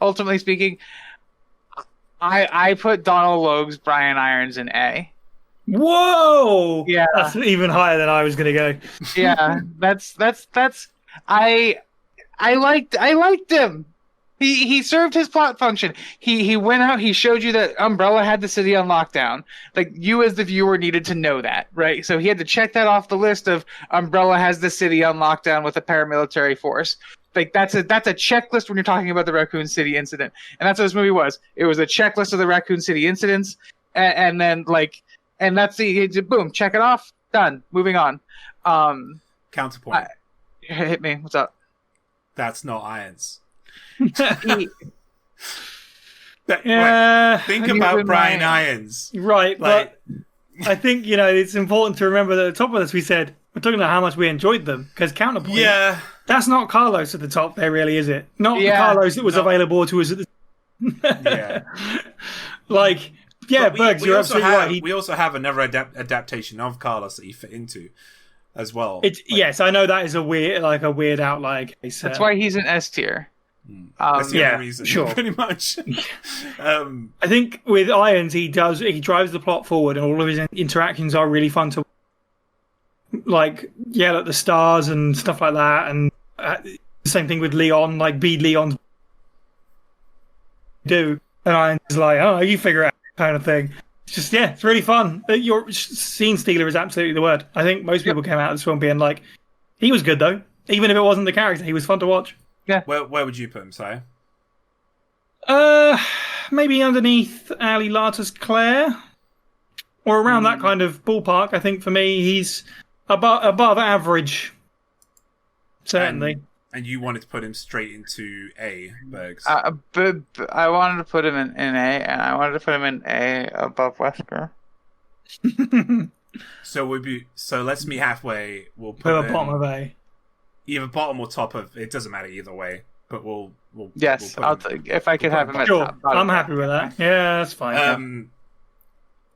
ultimately speaking, I put Donald Logue's Brian Irons in A. Whoa! Yeah, that's even higher than I was going to go. Yeah, that's. I liked him. He served his plot function. He went out. He showed you that Umbrella had the city on lockdown. Like you, as the viewer, needed to know that, right? So he had to check that off the list of Umbrella has the city on lockdown with a paramilitary force. Like that's a checklist when you're talking about the Raccoon City incident, and that's what this movie was. It was a checklist of the Raccoon City incidents, and then that's boom, check it off, done, moving on. Counterpoint. Hit me. What's up? That's not Irons. Yeah, think about Brian Irons. Right, but I think, it's important to remember that at the top of this we said, we're talking about how much we enjoyed them, because counterpoint, that's not Carlos at the top there, really, is it? Not the Carlos that was available to us at the Bergs, you're absolutely right. We also have another adaptation of Carlos that he fit into as well. Yes, I know that is a weird outlier case. That's why he's an S tier. That's the only reason, sure. Pretty much. I think with Irons, he drives the plot forward, and all of his interactions are really fun to yell at the stars and stuff like that. And the same thing with Leon, be Leon's do, and Irons is like, oh, you figure it out, kind of thing. It's just it's really fun. Your scene stealer is absolutely the word. I think most people came out of this film being like, he was good though, even if it wasn't the character, he was fun to watch. Yeah. Where would you put him, Si? Maybe underneath Ali Lata's Claire, or around that kind of ballpark. I think for me, he's above average. Certainly. And you wanted to put him straight into A, Bergs. But I wanted to put him in A, and I wanted to put him in A above Wesker. So let's meet halfway. We'll put the bottom of A. Either bottom or top of, it doesn't matter either way. but we'll yes, we'll put him, if I could have him at Sure, top. Bottom I'm happy with that. Yeah, that's fine.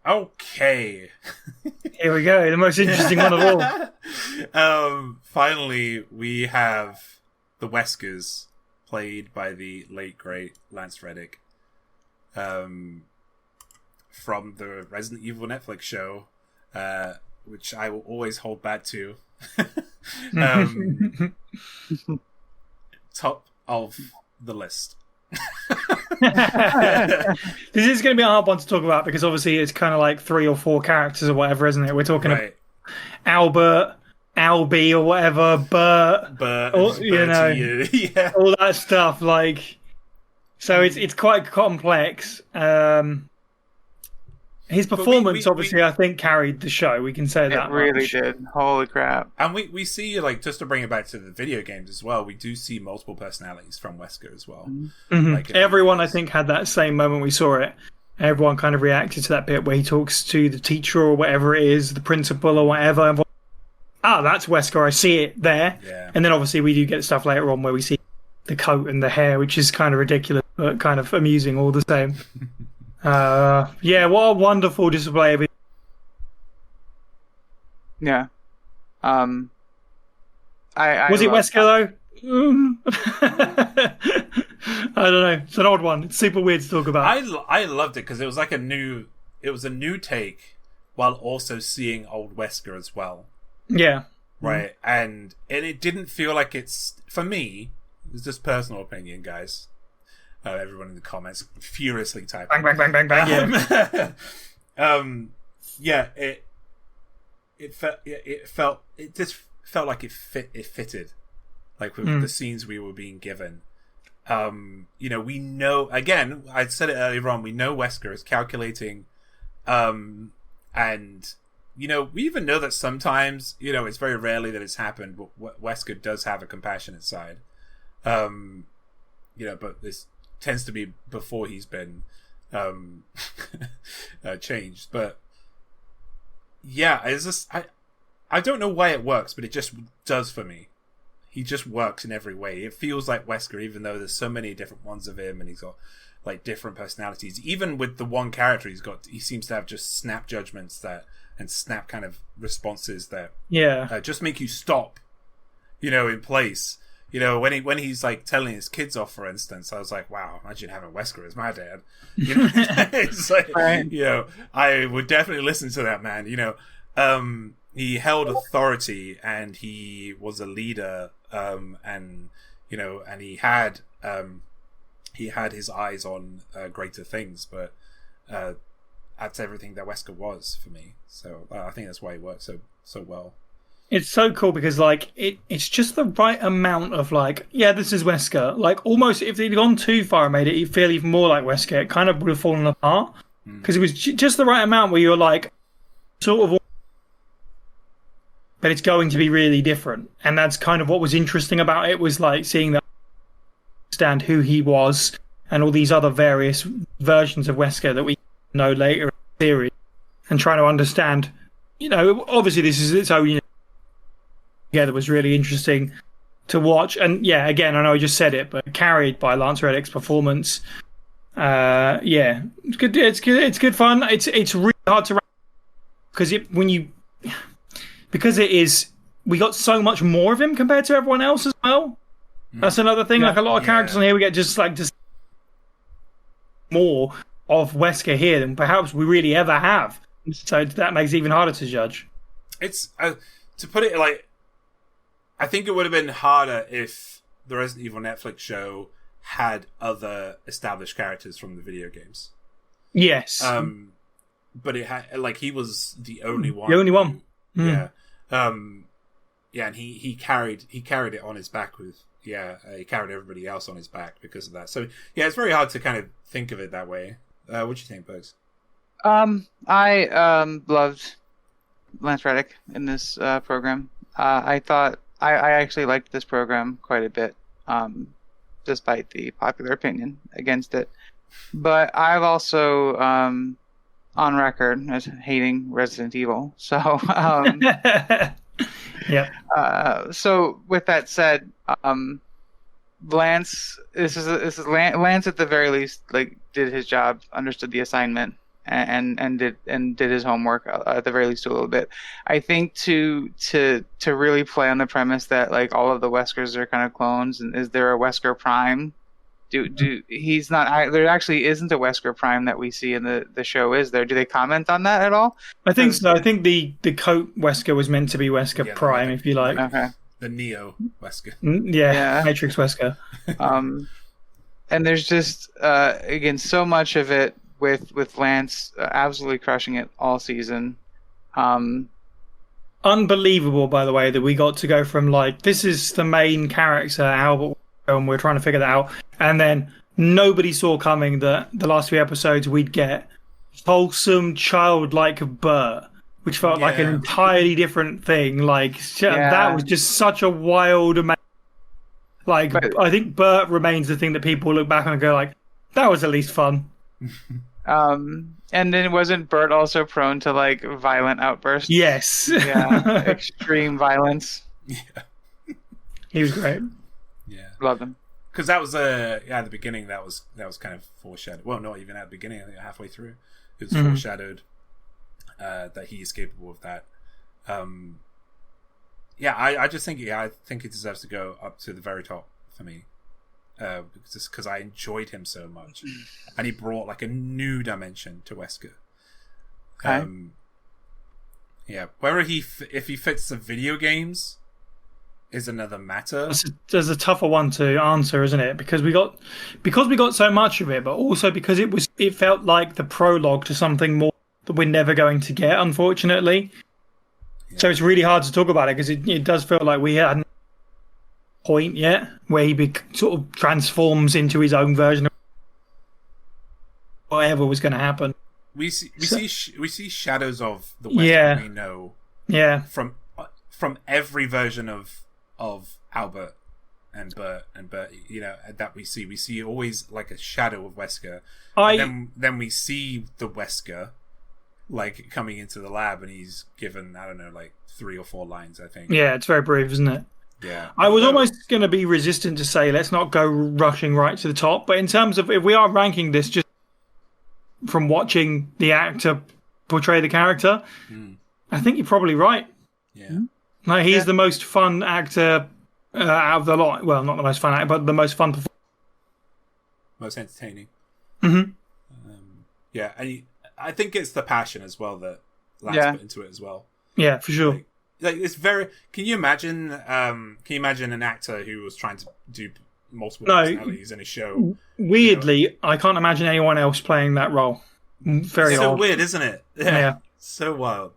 Okay. Here we go, the most interesting one of all. Finally, we have the Weskers, played by the late great Lance Reddick, from the Resident Evil Netflix show, which I will always hold back to. Top of the list. This is going to be a hard one to talk about because obviously it's kind of like 3 or 4 characters or whatever, isn't it? We're talking about Albert, Albie or whatever, Bert, or, you know, yeah, all that stuff. Like, so it's quite complex. His performance, obviously, I think carried the show. We can say that. It really did. Holy crap! And we see, like, just to bring it back to the video games as well, we do see multiple personalities from Wesker as well. Mm-hmm. Like, everyone, I think, had that same moment we saw it. Everyone kind of reacted to that bit where he talks to the teacher or whatever it is, the principal or whatever. Everyone, that's Wesker. I see it there. Yeah. And then obviously we do get stuff later on where we see the coat and the hair, which is kind of ridiculous, but kind of amusing all the same. Yeah, what a wonderful display of it. Yeah. I was it Wesker though? I don't know. It's an odd one. It's super weird to talk about. I loved it because it was like a new take while also seeing old Wesker as well. Yeah. Right. And it didn't feel like it's, for me, it's just personal opinion, guys. Everyone in the comments furiously typing. Bang, bang, bang, bang, bang. Yeah. It just felt like it fitted, like with the scenes we were being given. We know, again, I said it earlier on, we know Wesker is calculating, and we even know that sometimes, it's very rarely that it's happened, but Wesker does have a compassionate side, but this tends to be before he's been changed. But yeah, it's just I don't know why it works, but it just does for me. He just works in every way. It feels like Wesker, even though there's so many different ones of him, and he's got like different personalities. Even with the one character he seems to have just snap judgments and snap kind of responses that just make you stop, in place. When he's like telling his kids off, for instance, I was like, wow, imagine having Wesker as my dad. It's like, right. I would definitely listen to that man. He held authority and he was a leader, and he had his eyes on greater things, but that's everything that Wesker was for me. So I think that's why he worked so well. It's so cool because it's just the right amount of this is Wesker. Like almost if they'd gone too far and made it feel even more like Wesker, it kind of would have fallen apart because it was just the right amount where you're like sort of, but it's going to be really different, and that's kind of what was interesting about it, was like seeing that, understand who he was and all these other various versions of Wesker that we know later in the series, and trying to understand. Obviously this is its own. Together was really interesting to watch, and again, I know I just said it, but carried by Lance Reddick's performance. It's good. It's good. It's good fun. It's really hard to because we got so much more of him compared to everyone else as well. That's another thing. Like a lot of characters on here, we get just more of Wesker here than perhaps we really ever have. So that makes it even harder to judge. It's to put it like, I think it would have been harder if the Resident Evil Netflix show had other established characters from the video games. Yes. But it had, he was the only one. The only one. Yeah. And he carried it on his back he carried everybody else on his back because of that. So it's very hard to kind of think of it that way. What do you think, Bugs? I loved Lance Reddick in this program. I thought I actually liked this program quite a bit, despite the popular opinion against it. But I've also on record as hating Resident Evil. So yeah. So with that said, Lance, Lance at the very least like did his job, understood the assignment, and did his homework at the very least a little bit. I think to really play on the premise that like all of the Weskers are kind of clones, and is there a Wesker Prime? He's not. There actually isn't a Wesker Prime that we see in the show, is there? Do they comment on that at all? I think so. I think the coat Wesker was meant to be Wesker Prime, if you like. Okay. The Neo Wesker. Yeah, Matrix Wesker. And there's just again so much of it with Lance absolutely crushing it all season. Unbelievable, by the way, that we got to go from like this is the main character, Albert, and we're trying to figure that out, and then nobody saw coming that the last few episodes we'd get wholesome, childlike Bert, which felt like an entirely different thing. Like that was just such a wild. I think Bert remains the thing that people look back on and go like, that was at least fun. And then wasn't Bert also prone to like violent outbursts? Yes. Yeah, extreme violence. Yeah, he was great. Yeah, love him. Because that was at the beginning. That was kind of foreshadowed. Well, not even at the beginning. I think halfway through, it was foreshadowed that he is capable of that. I just think I think he deserves to go up to the very top for me, because I enjoyed him so much, and he brought like a new dimension to Wesker. Okay. Whether if he fits the video games is another matter. There's a tougher one to answer, isn't it? Because we got so much of it, but also because it felt like the prologue to something more that we're never going to get, unfortunately. Yeah. So it's really hard to talk about it because it does feel like we hadn't point yet where he sort of transforms into his own version of whatever was going to happen. We see shadows of the Wesker we know. Yeah. From every version of Albert and Bert, that we see always like a shadow of Wesker. Then we see the Wesker like coming into the lab, and he's given, I don't know, like 3 or 4 lines, I think. Yeah, it's very brief, isn't it? Yeah. I was almost going to be resistant to say let's not go rushing right to the top, but in terms of if we are ranking this just from watching the actor portray the character, I think you're probably right. Yeah. Like he's the most fun actor out of the lot. Well, not the most fun actor, but the most fun performer. Most entertaining. Mm-hmm. And I think it's the passion as well that Lance put into it as well. Yeah, for sure. Like it's very. Can you imagine? An actor who was trying to do multiple personalities in a show? Weirdly, I can't imagine anyone else playing that role. Very so odd. weird, isn't it? Yeah. So wild.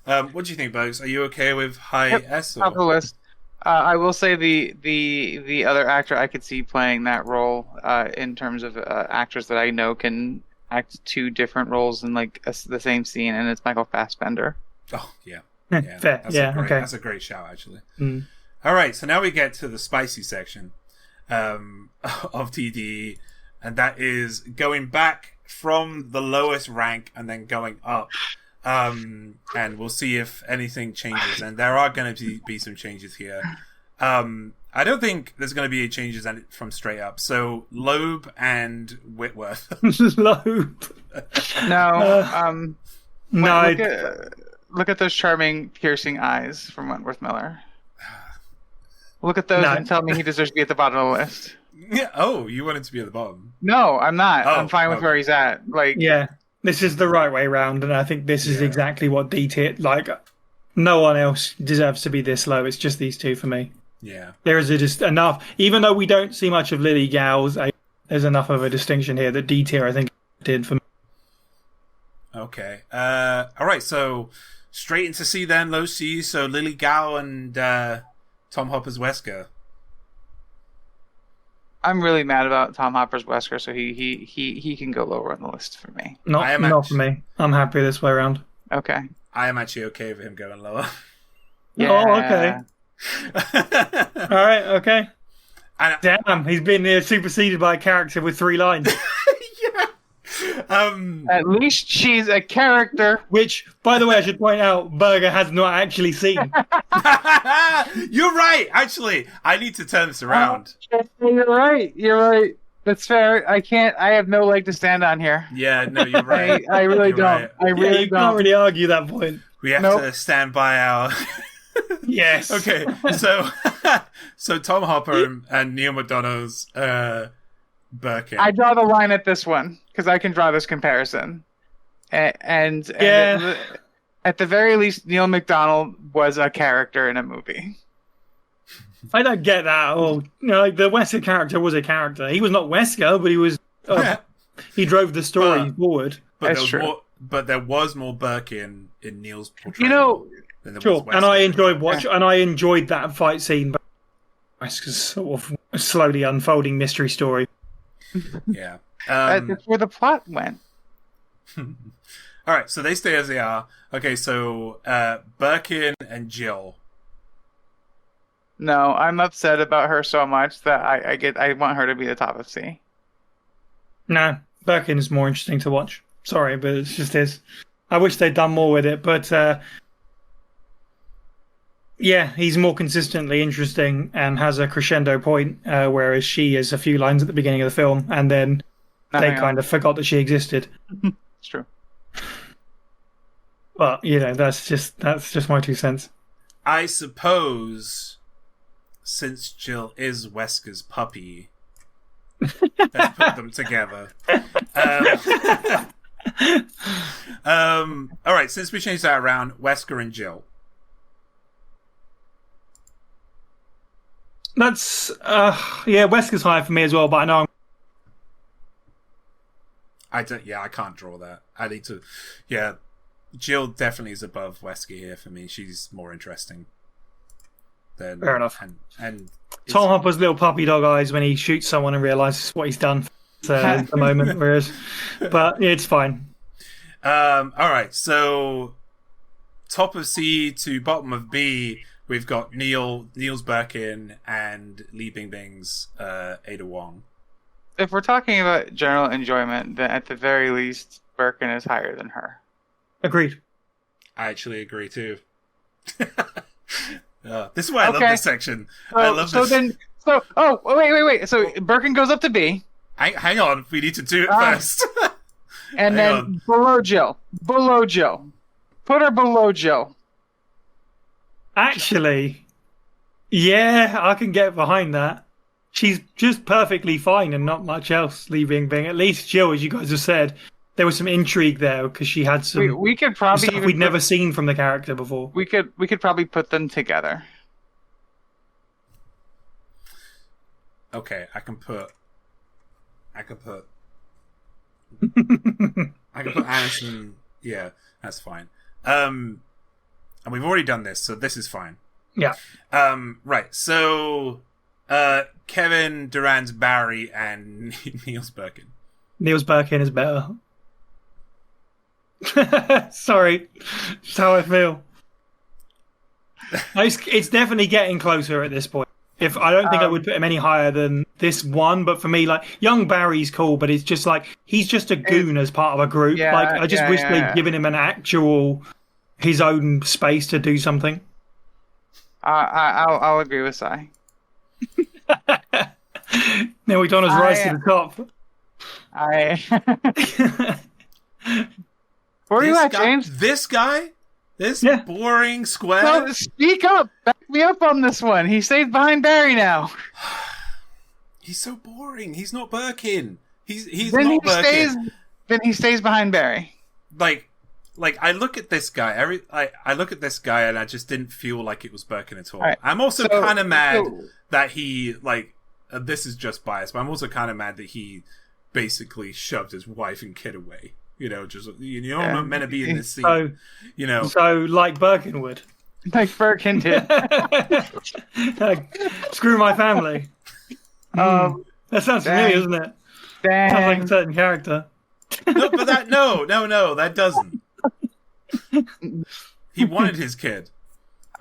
What do you think, Bugs? Are you okay with high S? Top of the list. I will say the other actor I could see playing that role in terms of actors that I know can act 2 different roles in like the same scene, and it's Michael Fassbender. Oh yeah, fair. Okay. That's a great shout, actually. All right, so now we get to the spicy section of TD, and that is going back from the lowest rank and then going up. And we'll see if anything changes, and there are going to be some changes here. I don't think there's going to be changes from straight up. So Loeb and Whitworth. Loeb. No. No. Look at those charming, piercing eyes from Wentworth Miller. Look at those and tell me he deserves to be at the bottom of the list. Yeah. Oh, you want him to be at the bottom? No, I'm not. I'm fine with where he's at. Like, yeah. This is the right way round, and I think this is exactly what D-tier... Like, no one else deserves to be this low. It's just these 2 for me. Yeah. There is just enough... Even though we don't see much of Lily Gow's, there's enough of a distinction here that D-tier, I think, did for me. Okay. All right, so straight into C then, low C. So Lily Gow and Tom Hopper's Wesker. I'm really mad about Tom Hopper's Wesker, so he can go lower on the list for me. Not for me. I'm happy this way around. Okay. I am actually okay with him going lower. Yeah. Oh, okay. All right, okay. Damn, he's been superseded by a character with 3 lines. Yeah. At least she's a character. Which, by the way, I should point out, Berger has not actually seen. You're right. Actually, I need to turn this around. You're right. You're right. That's fair. I have no leg to stand on here. Yeah, no, you're right. I really You're don't. right. I really you don't. can't really argue that point. We have to stand by our. Yes. Okay, so Tom Hopper and Neil McDonough's Birkin. I draw the line at this one because I can draw this comparison, and at the very least, Neil McDonough was a character in a movie. I don't get that. Or like the Wesker character was a character. He was not Wesker, but he was. He drove the story forward. But That's true. There was more Birkin in Neil's portrayal. You know, than there sure. was And I Wesker. and I enjoyed that fight scene. But Wesker's sort of slowly unfolding mystery story. Yeah. that's where the plot went. All right, so they stay as they are. Okay, so Birkin and Jill. No, I'm upset about her so much that I want her to be the top of C. No, Birkin is more interesting to watch. Sorry, but it's just is. I wish they'd done more with it, but yeah, he's more consistently interesting and has a crescendo point, whereas she is a few lines at the beginning of the film, and then they kind of forgot that she existed. It's true. But that's just my 2 cents. I suppose, since Jill is Wesker's puppy, let's put them together. All right, since we changed that around, Wesker and Jill. That's Wesker's high for me as well, but I know I can't draw that. I need to. Yeah, Jill definitely is above Wesker here for me. She's more interesting. Fair enough. And Tom Hopper's little puppy dog eyes when he shoots someone and realizes what he's done. At the moment, but it's fine. All right, so top of C to bottom of B, we've got Niels Birkin and Li Bingbing's Ada Wong. If we're talking about general enjoyment, then at the very least, Birkin is higher than her. Agreed. I actually agree too. This is why I love this section. I love this. Wait. So Birkin goes up to B. Hang on, we need to do it first. And then below Jill. Put her below Jill. Actually, yeah, I can get behind that. She's just perfectly fine and not much else, Li Bingbing. At least Jill, as you guys have said, there was some intrigue there because she had some we could probably stuff we'd never seen from the character before. We could probably put them together. Okay, I can put Anderson. Yeah, that's fine. And we've already done this, so this is fine. Yeah. Right. So, Kevin Durant, Barry, and Niels Birkin. Niels Birkin is better. Sorry, that's how I feel. It's definitely getting closer at this point. If I don't think I would put him any higher than this one, but for me, like young Barry's cool, but it's just like he's just a goon as part of a group. Yeah, like I just wish they'd given him an actual his own space to do something. I'll agree with Sai. Neil McDonough's rise to the top. Where are you at, James? This guy? This boring square? No, speak up! Back me up on this one. He stays behind Barry now. He's so boring. He's not Birkin. He's then not Birkin. Then he stays behind Barry. Like I look at this guy. I look at this guy, and I just didn't feel like it was Birkin at all. Right. I'm also kind of mad that he this is just bias, but I'm also kind of mad that he basically shoved his wife and kid away. Just you're not meant to be in this scene. So like Birkin would. Like Birkin did. Screw my family. That sounds familiar, doesn't it? Dang. Sounds like a certain character. No, but that doesn't. He wanted his kid.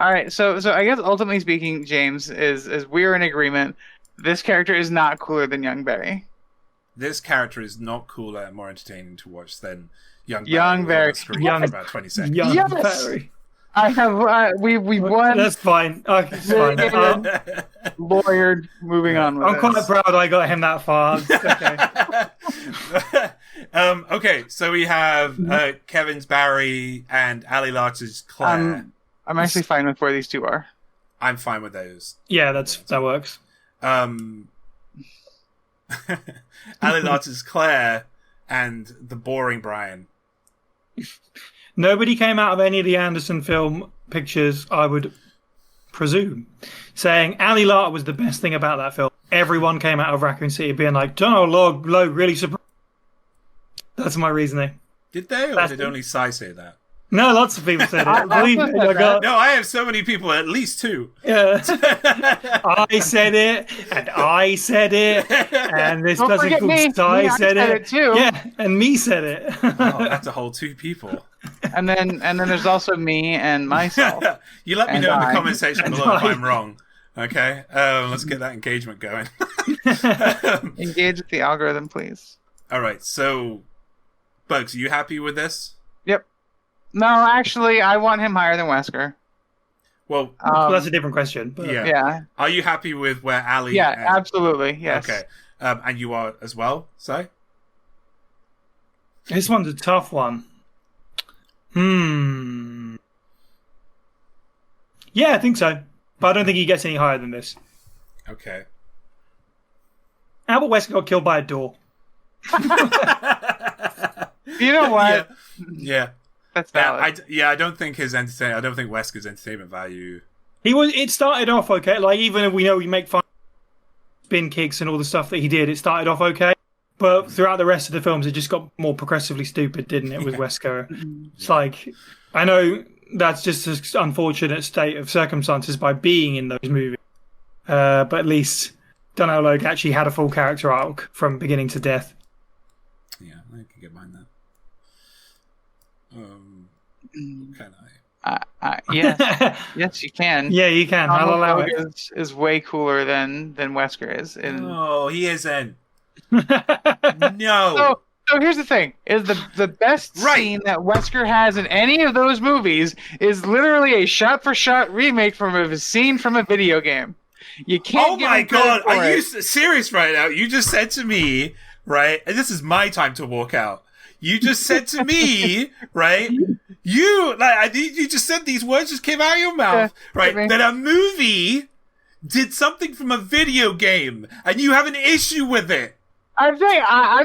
All right, so I guess ultimately speaking, James, is we're in agreement. This character is not cooler than young Barry. this character is not cooler and more entertaining to watch than young Barry. For about 20 seconds. Young Barry. I have we won. That's fine. Okay, it's fine. Lawyered. Moving on. I'm quite proud I got him that far. Okay. Okay, so we have Kevin's Barry and Ali Larch's Claire. I'm actually fine with where these two are. I'm fine with those. Yeah, that works. Ali Larch's Claire and the boring Brian. Nobody came out of any of the Anderson film pictures, I would presume, saying Ali Larter was the best thing about that film. Everyone came out of Raccoon City being like, Donald Logue really surprised. That's my reasoning. Did they, or did only Sai say that? No, lots of people said it. Believe me, No, I have so many people, at least two. Yeah. I said it, and I said it, and this person called Sai said it too. Yeah, and me said it. Oh, that's a whole two people. And then there's also me and myself. You let me know in the comment section below if I'm wrong. Okay, let's get that engagement going. Engage with the algorithm, please. All right, so Bugs, are you happy with this? Yep. No, actually, I want him higher than Wesker. Well, that's a different question. But... Yeah. Are you happy with where Ali? Yeah, absolutely. Yes. Okay, and you are as well, Si? This one's a tough one. Yeah, I think so. But I don't think he gets any higher than this. Okay. Albert Wesker got killed by a door. You know what? Yeah. That's valid. I don't think his entertainment. I don't think Wesker's entertainment value. It started off okay. Like, even if we know we make fun spin kicks and all the stuff that he did, it started off okay. But throughout the rest of the films, it just got more progressively stupid, didn't it, with Wesker? It's like, I know that's just an unfortunate state of circumstances by being in those movies. But at least Donald Logue actually had a full character arc from beginning to death. Yeah, I can get behind that. Can I? Yeah. Yes, you can. Yeah, you can. I'll allow it. Is way cooler than Wesker is. No, he isn't. No. So here's the thing: is the best scene that Wesker has in any of those movies is literally a shot-for-shot remake from a scene from a video game. You can't. Oh my god! Are you serious right now? You just said to me, right? And this is my time to walk out. You just said to me, right? You just said these words just came out of your mouth, right? That a movie did something from a video game, and you have an issue with it. I'm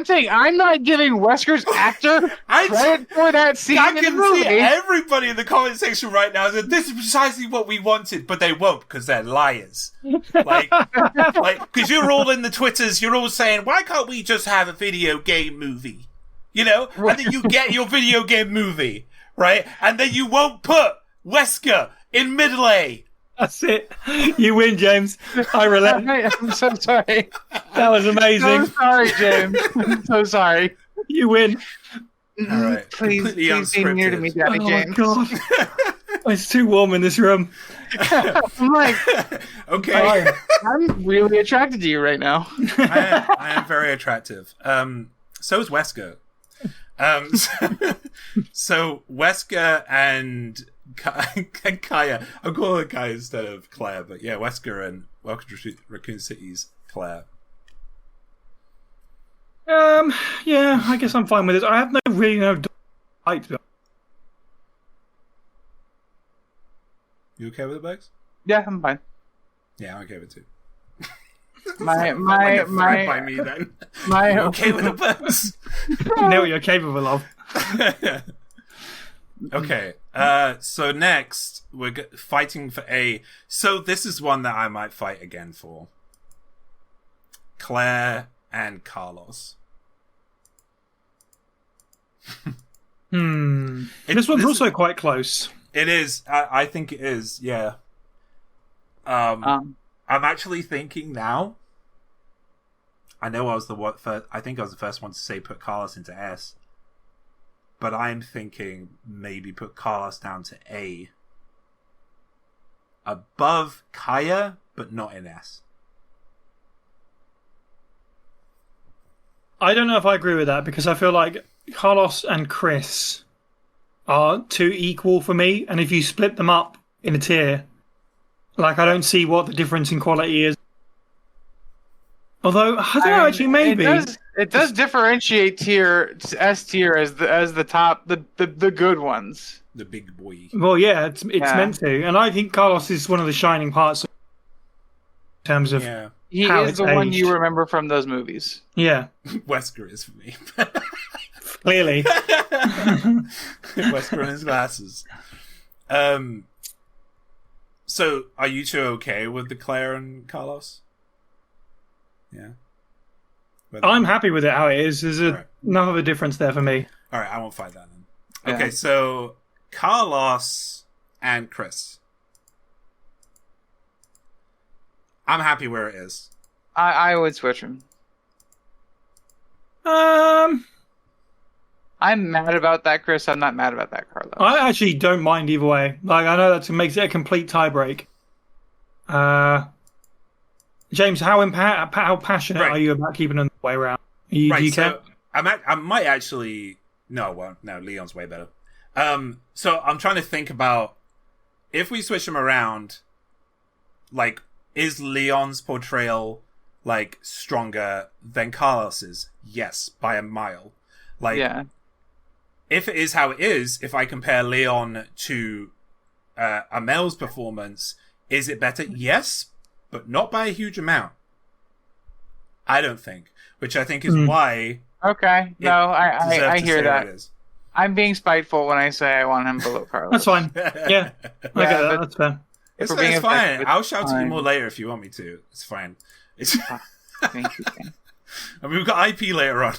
saying I'm not giving Wesker's actor credit for that scene in the movie. Everybody in the comment section right now that this is precisely what we wanted, but they won't because they're liars. Like, because you're all in the Twitters, you're all saying, why can't we just have a video game movie? You know, and then you get your video game movie, right? And then you won't put Wesker in middle A. That's it. You win, James. I relent. I'm so sorry. That was amazing. So sorry, James. I'm so sorry. You win. All right. Please be near to me, Daddy James. Oh, my God. It's too warm in this room. I'm like, okay. I'm really attracted to you right now. I am very attractive. So is Wesker. So Wesker and Kaya. I'm calling her Kaya instead of Claire, but yeah, Wesker and Welcome to Raccoon City's Claire. Yeah, I guess I'm fine with it. I have no height. You okay with it, Bugs? Yeah, I'm fine. Yeah, I'm okay with it too. My by me then. My okay with the Bugs? You know what you're capable of. Okay, so next we're fighting for A. So this is one that I might fight again for. Claire and Carlos. This one's also quite close. It is. I think it is. Yeah. I'm actually thinking now. I know I was I think I was the first one to say put Carlos into S. But I'm thinking maybe put Carlos down to A. Above Kaya, but not in S. I don't know if I agree with that because I feel like Carlos and Chris are too equal for me, and if you split them up in a tier, like I don't see what the difference in quality is. Although I don't know, actually, maybe it does differentiate S tier as the top, the good ones. The big boy. Well, yeah, it's meant to, and I think Carlos is one of the shining parts in terms of he how is it's the one aged. you remember from those movies. Yeah, Wesker is for me. clearly. Wesker and his glasses. So, are you two okay with the Claire and Carlos? Yeah. I'm happy with it how it is. There's enough of a difference there for me. All right, I won't fight that then. Yeah. Okay, so Carlos and Chris. I'm happy where it is. I would switch them. Um, I'm mad about that, Chris. I'm not mad about that, Carlos. I actually don't mind either way. Like, I know that makes it a complete tiebreak. James, how passionate are you about keeping them the way around? Do you care? I might actually... No, Leon's way better. So I'm trying to think about if we switch them around, like, is Leon's portrayal like stronger than Carlos's? Yes, by a mile. Like, if it is how it is, if I compare Leon to Amel's performance, is it better? Yes, but not by a huge amount. I don't think, which I think is why. Okay, no, I hear that. Is. I'm being spiteful when I say I want him below Carlos. That's fine. Yeah, I get that. That's fair. It's fine. I'll shout to you more later if you want me to. It's fine. It's Thank you. I mean, we've got IP later on.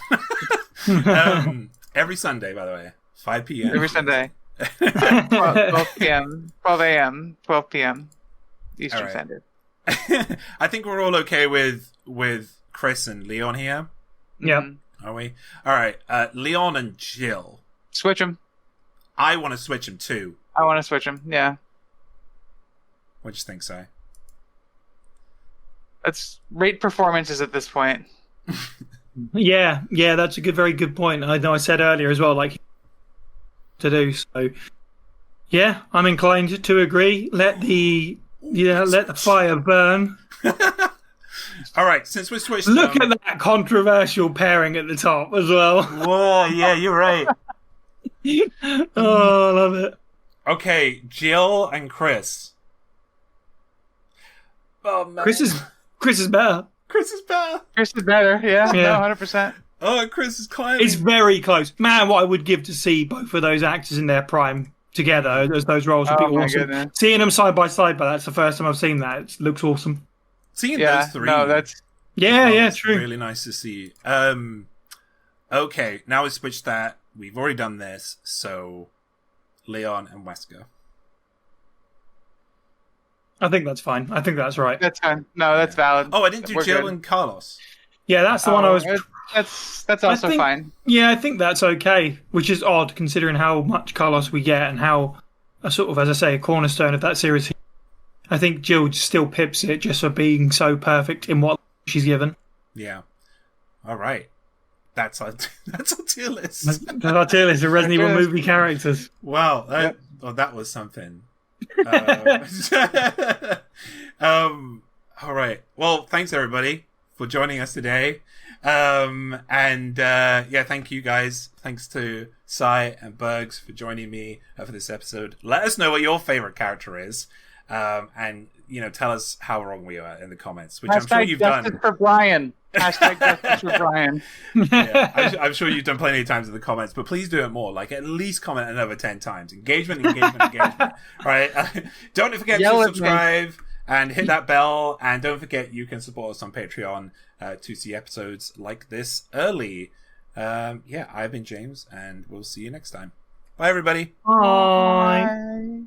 Every Sunday, by the way, 5 p.m. Every Sunday. 12 p.m., 12 a.m., 12 p.m. Eastern Standard. I think we're all okay with Chris and Leon here. Yeah. Are we? All right. Leon and Jill. Switch them. I want to switch them too. I want to switch them. Yeah. What do you think, Si? Let's rate performances at this point. Yeah, that's a very good point. I know I said earlier as well, like to do so. Yeah, I'm inclined to agree. Let the fire burn. All right, since we're switched. Look at that controversial pairing at the top as well. Whoa, yeah, you're right. Oh, I love it. Okay, Jill and Chris. Oh man, Chris is better. Chris is better. Chris is better. Yeah. No, 100%. Oh, Chris is climbing. It's very close. Man, what I would give to see both of those actors in their prime together as those roles would be awesome. Goodness. Seeing them side by side, but that's the first time I've seen that. It looks awesome. Seeing those three. No, that's true. Really nice to see. Okay, now we switched that. We've already done this, so Leon and Wesker. I think that's fine. I think that's right. That's fine. No, that's valid. Oh, I didn't do Jill and Carlos. Yeah, that's the one I was. That's also fine. Yeah, I think that's okay, which is odd considering how much Carlos we get and how a sort of, as I say, a cornerstone of that series. I think Jill still pips it just for being so perfect in what she's given. Yeah. All right. That's our tier list. That's our tier list of Resident Evil movie characters. Wow. That was something. All right. Well, thanks everybody for joining us today. Thank you guys. Thanks to Sai and Bergs for joining me for this episode. Let us know what your favorite character is. And tell us how wrong we are in the comments, which I'm sure you've done. For Brian. Hashtag justice for Brian. Yeah, I'm sure you've done plenty of times in the comments, but please do it more. Like, at least comment another 10 times. Engagement. Right? Don't forget to subscribe and hit that bell. And don't forget you can support us on Patreon to see episodes like this early. I've been James, and we'll see you next time. Bye, everybody. Bye.